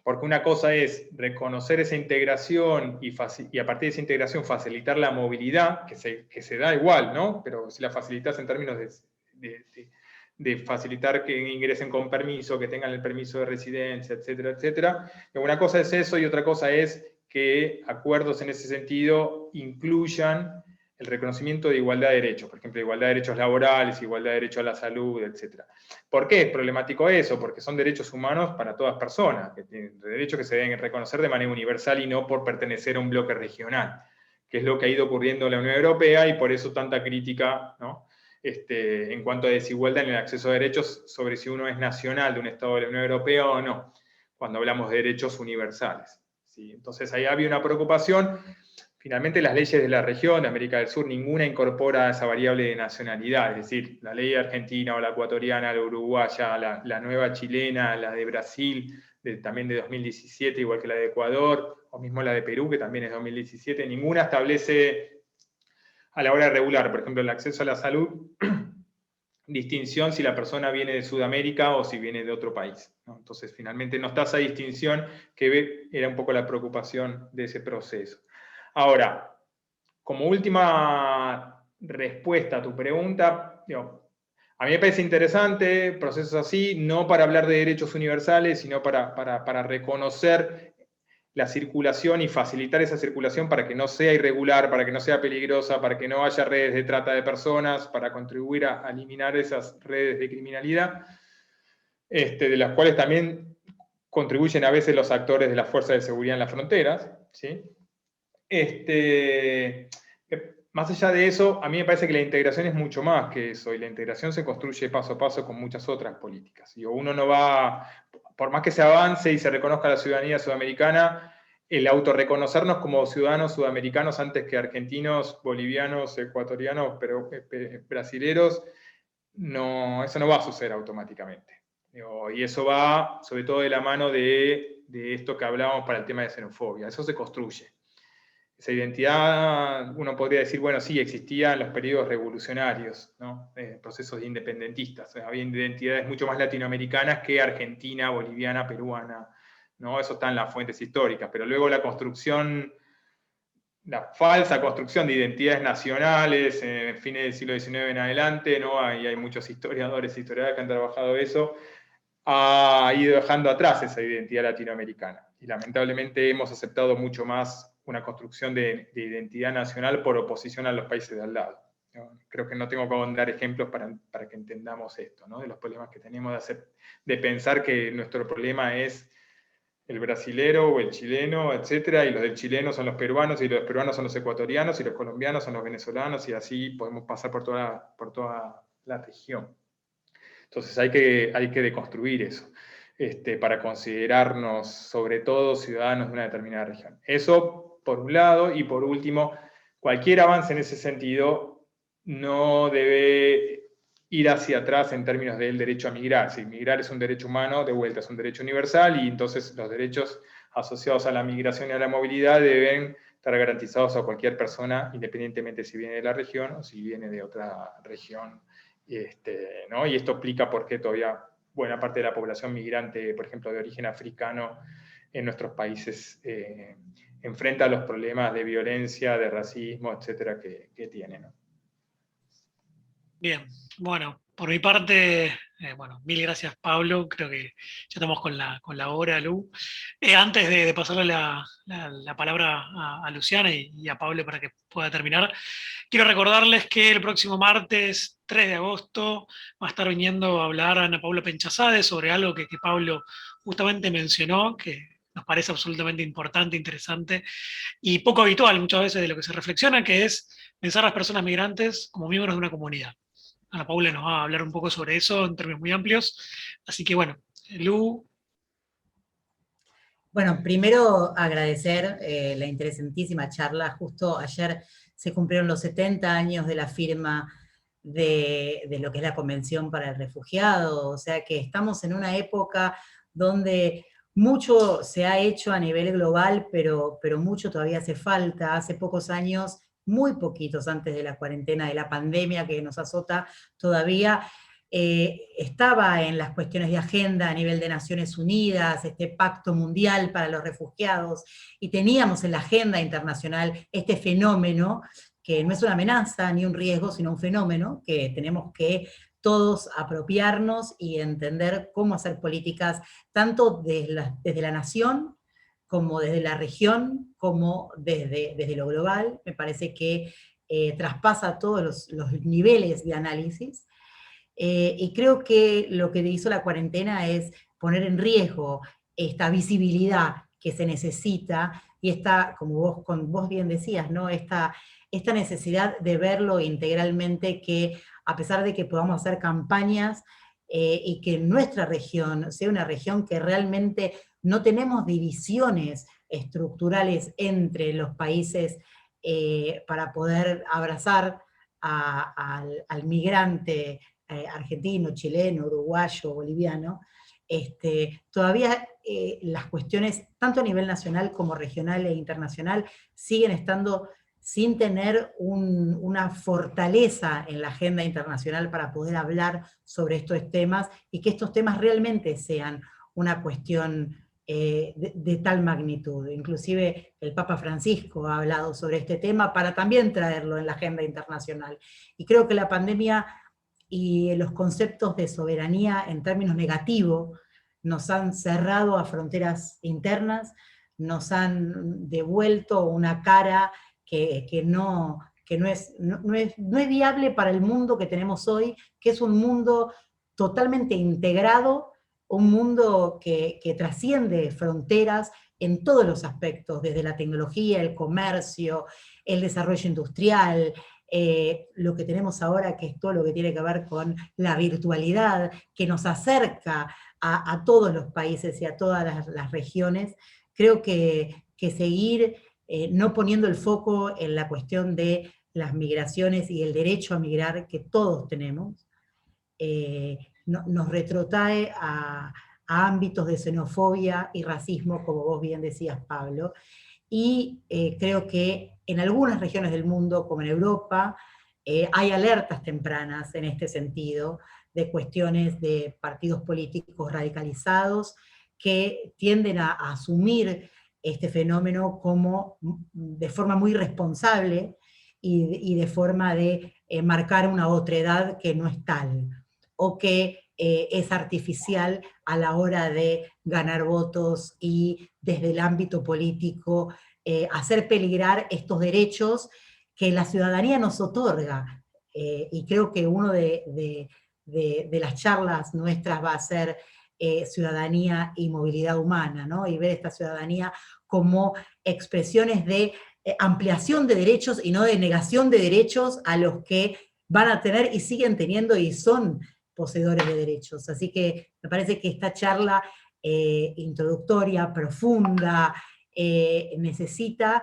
porque una cosa es reconocer esa integración y a partir de esa integración facilitar la movilidad, que se da igual, ¿no? Pero si la facilitas en términos de facilitar que ingresen con permiso, que tengan el permiso de residencia, etcétera, etcétera. Una cosa es eso y otra cosa es que acuerdos en ese sentido incluyan el reconocimiento de igualdad de derechos, por ejemplo, igualdad de derechos laborales, igualdad de derecho a la salud, etc. ¿Por qué es problemático eso? Porque son derechos humanos para todas personas, que tienen derechos que se deben reconocer de manera universal y no por pertenecer a un bloque regional, que es lo que ha ido ocurriendo en la Unión Europea y por eso tanta crítica, ¿no? En cuanto a desigualdad en el acceso a derechos sobre si uno es nacional de un Estado de la Unión Europea o no, cuando hablamos de derechos universales. ¿Sí? Entonces ahí había una preocupación. Finalmente las leyes de la región de América del Sur, ninguna incorpora esa variable de nacionalidad, es decir, la ley argentina o la ecuatoriana, la uruguaya, la nueva chilena, la de Brasil, también de 2017, igual que la de Ecuador, o mismo la de Perú, que también es 2017, ninguna establece a la hora de regular, por ejemplo, el acceso a la salud, distinción si la persona viene de Sudamérica o si viene de otro país, ¿no? Entonces, finalmente no está esa distinción que era un poco la preocupación de ese proceso. Ahora, como última respuesta a tu pregunta, a mí me parece interesante procesos así, no para hablar de derechos universales, sino para reconocer la circulación y facilitar esa circulación para que no sea irregular, para que no sea peligrosa, para que no haya redes de trata de personas, para contribuir a eliminar esas redes de criminalidad, de las cuales también contribuyen a veces los actores de las fuerzas de seguridad en las fronteras, ¿sí? Más allá de eso, a mí me parece que la integración es mucho más que eso, y la integración se construye paso a paso con muchas otras políticas. Uno no va, por más que se avance y se reconozca la ciudadanía sudamericana, el autorreconocernos como ciudadanos sudamericanos antes que argentinos, bolivianos, ecuatorianos, pero brasileros, no, eso no va a suceder automáticamente. Y eso va sobre todo de la mano de esto que hablábamos para el tema de xenofobia. Eso se construye. Esa identidad, uno podría decir, bueno, sí, existía en los periodos revolucionarios, ¿no? Procesos independentistas. Había identidades mucho más latinoamericanas que argentina, boliviana, peruana, ¿no? Eso está en las fuentes históricas. Pero luego la construcción, la falsa construcción de identidades nacionales, en fines del siglo XIX en adelante, ¿no? Ahí hay muchos historiadores e historiadoras que han trabajado eso, ha ido dejando atrás esa identidad latinoamericana. Y lamentablemente hemos aceptado mucho más una construcción de identidad nacional por oposición a los países de al lado. Creo que no tengo que dar ejemplos para que entendamos esto, ¿no? De los problemas que tenemos de pensar que nuestro problema es el brasilero o el chileno, etcétera, y los del chileno son los peruanos, y los peruanos son los ecuatorianos, y los colombianos son los venezolanos, y así podemos pasar por toda la región. Entonces hay que deconstruir eso, para considerarnos sobre todo ciudadanos de una determinada región. Eso por un lado, y por último, cualquier avance en ese sentido no debe ir hacia atrás en términos del derecho a migrar. Si migrar es un derecho humano, de vuelta es un derecho universal, y entonces los derechos asociados a la migración y a la movilidad deben estar garantizados a cualquier persona, independientemente si viene de la región o si viene de otra región, ¿no? Y esto explica por qué todavía buena parte de la población migrante, por ejemplo, de origen africano, en nuestros países enfrenta los problemas de violencia, de racismo, etcétera, que tiene, ¿no? Bien, bueno, por mi parte, bueno, mil gracias, Pablo. Creo que ya estamos con la hora, Lu. Antes de pasarle la palabra a Luciana y a Pablo para que pueda terminar, quiero recordarles que el próximo martes 3 de agosto va a estar viniendo a hablar Ana Paula Penchazade sobre algo que Pablo justamente mencionó, que nos parece absolutamente importante, interesante y poco habitual muchas veces de lo que se reflexiona, que es pensar a las personas migrantes como miembros de una comunidad. Ana Paula nos va a hablar un poco sobre eso en términos muy amplios. Así que bueno, Lu. Bueno, primero agradecer la interesantísima charla. Justo ayer se cumplieron los 70 años de la firma de lo que es la Convención para el Refugiado, o sea que estamos en una época donde mucho se ha hecho a nivel global, pero mucho todavía hace falta. Hace pocos años muy poquitos antes de la cuarentena, de la pandemia que nos azota todavía, estaba en las cuestiones de agenda a nivel de Naciones Unidas, este pacto mundial para los refugiados, y teníamos en la agenda internacional este fenómeno, que no es una amenaza ni un riesgo, sino un fenómeno que tenemos que todos apropiarnos y entender cómo hacer políticas, tanto desde la nación, como desde la región, como desde lo global. Me parece que traspasa todos los niveles de análisis, y creo que lo que hizo la cuarentena es poner en riesgo esta visibilidad que se necesita, y esta, como vos bien decías, ¿no? Esta necesidad de verlo integralmente, que a pesar de que podamos hacer campañas, y que nuestra región sea una región que realmente no tenemos divisiones estructurales entre los países, para poder abrazar al migrante, argentino, chileno, uruguayo, boliviano, todavía las cuestiones, tanto a nivel nacional como regional e internacional, siguen estando sin tener una fortaleza en la agenda internacional para poder hablar sobre estos temas, y que estos temas realmente sean una cuestión de tal magnitud. Inclusive el Papa Francisco ha hablado sobre este tema para también traerlo en la agenda internacional. Y creo que la pandemia y los conceptos de soberanía en términos negativos nos han cerrado a fronteras internas, nos han devuelto una cara que no es viable para el mundo que tenemos hoy, que es un mundo totalmente integrado, un mundo que trasciende fronteras en todos los aspectos, desde la tecnología, el comercio, el desarrollo industrial, lo que tenemos ahora, que es todo lo que tiene que ver con la virtualidad, que nos acerca a todos los países y a todas las regiones. Creo que seguir no poniendo el foco en la cuestión de las migraciones y el derecho a migrar que todos tenemos, nos retrotrae a ámbitos de xenofobia y racismo, como vos bien decías, Pablo, y creo que en algunas regiones del mundo, como en Europa, hay alertas tempranas en este sentido, de cuestiones de partidos políticos radicalizados que tienden a asumir este fenómeno como de forma muy responsable, y de forma de marcar una otredad que no es tal, o que es artificial a la hora de ganar votos y desde el ámbito político hacer peligrar estos derechos que la ciudadanía nos otorga. Y creo que uno de las charlas nuestras va a ser ciudadanía y movilidad humana, ¿no? Y ver esta ciudadanía como expresiones de ampliación de derechos y no de negación de derechos a los que van a tener y siguen teniendo y son poseedores de derechos. Así que me parece que esta charla introductoria, profunda, necesita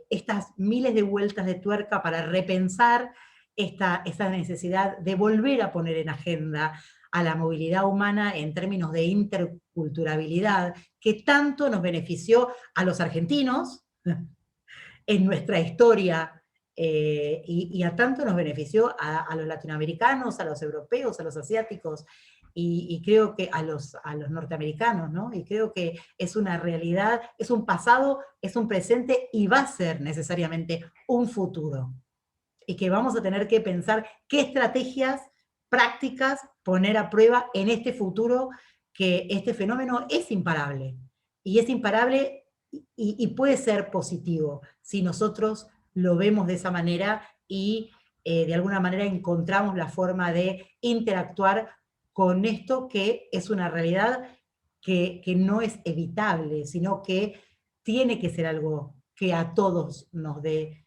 estas miles de vueltas de tuerca para repensar esa necesidad de volver a poner en agenda a la movilidad humana en términos de interculturalidad, que tanto nos benefició a los argentinos en nuestra historia, y a tanto nos benefició a los latinoamericanos, a los europeos, a los asiáticos, y creo que a los norteamericanos, ¿no? Y creo que es una realidad, es un pasado, es un presente, y va a ser necesariamente un futuro. Y que vamos a tener que pensar qué estrategias prácticas poner a prueba en este futuro, que este fenómeno es imparable. Y es imparable y puede ser positivo si nosotros lo vemos de esa manera y de alguna manera encontramos la forma de interactuar con esto, que es una realidad que no es evitable, sino que tiene que ser algo que a todos nos dé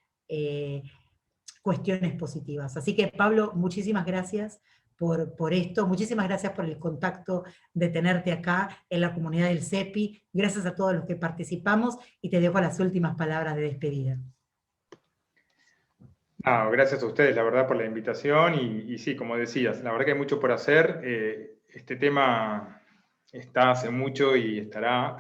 cuestiones positivas. Así que, Pablo, muchísimas gracias por esto, muchísimas gracias por el contacto de tenerte acá en la comunidad del CEPI, gracias a todos los que participamos, y te dejo las últimas palabras de despedida. Gracias a ustedes, la verdad, por la invitación, y sí, como decías, la verdad que hay mucho por hacer. Este tema está hace mucho y estará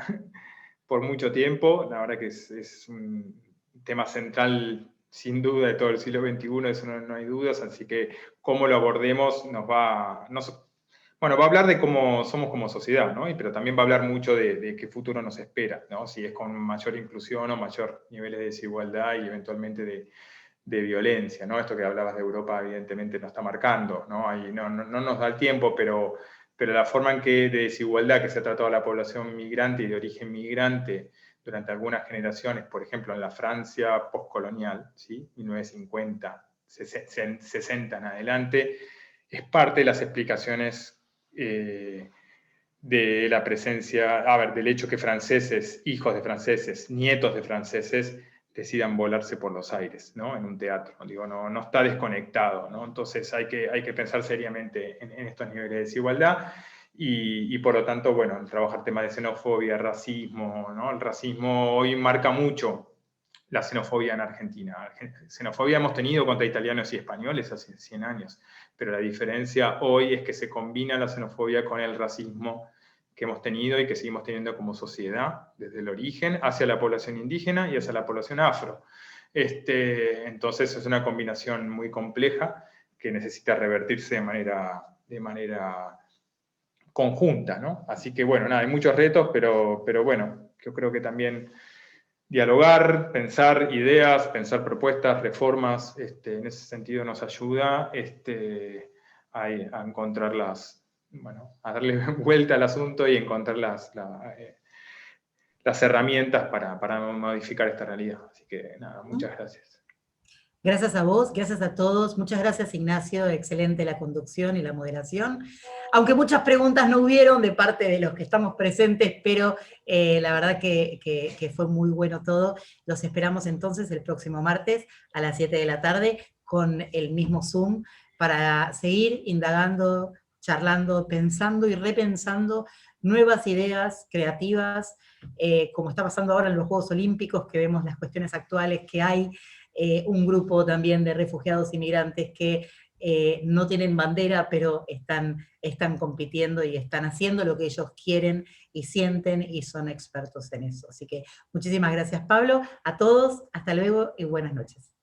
por mucho tiempo. La verdad que es un tema central sin duda de todo el siglo XXI, eso no hay dudas, así que cómo lo abordemos va a hablar de cómo somos como sociedad, ¿no? Pero también va a hablar mucho de qué futuro nos espera, ¿no? Si es con mayor inclusión o mayor niveles de desigualdad y eventualmente de violencia, ¿no? Esto que hablabas de Europa evidentemente no está marcando, ¿no? Ahí no nos da el tiempo, pero la forma en que de desigualdad que se ha tratado a la población migrante y de origen migrante durante algunas generaciones, por ejemplo en la Francia postcolonial, ¿sí? 1950, 60 en adelante, es parte de las explicaciones de la presencia, del hecho que franceses, hijos de franceses, nietos de franceses, decidan volarse por los aires, ¿no? En un teatro. Digo, no está desconectado, ¿no? Entonces hay que pensar seriamente en estos niveles de desigualdad y por lo tanto, bueno, trabajar temas de xenofobia, racismo, ¿no? El racismo hoy marca mucho la xenofobia en Argentina. Xenofobia hemos tenido contra italianos y españoles hace 100 años, pero la diferencia hoy es que se combina la xenofobia con el racismo que hemos tenido y que seguimos teniendo como sociedad, desde el origen, hacia la población indígena y hacia la población afro. Entonces es una combinación muy compleja que necesita revertirse de manera conjunta, ¿no? Así que bueno, nada, hay muchos retos, pero bueno, yo creo que también dialogar, pensar ideas, pensar propuestas, reformas, en ese sentido nos ayuda a encontrarlas, bueno, a darle vuelta al asunto y encontrar las herramientas para modificar esta realidad. Así que nada, muchas gracias. Gracias a vos, gracias a todos. Muchas gracias, Ignacio. Excelente la conducción y la moderación. Aunque muchas preguntas no hubieron de parte de los que estamos presentes, pero la verdad que fue muy bueno todo. Los esperamos entonces el próximo martes a las 7 de la tarde con el mismo Zoom para seguir indagando, charlando, pensando y repensando nuevas ideas creativas, como está pasando ahora en los Juegos Olímpicos, que vemos las cuestiones actuales que hay. Un grupo también de refugiados inmigrantes que no tienen bandera, pero están compitiendo y están haciendo lo que ellos quieren y sienten y son expertos en eso. Así que muchísimas gracias, Pablo, a todos, hasta luego y buenas noches.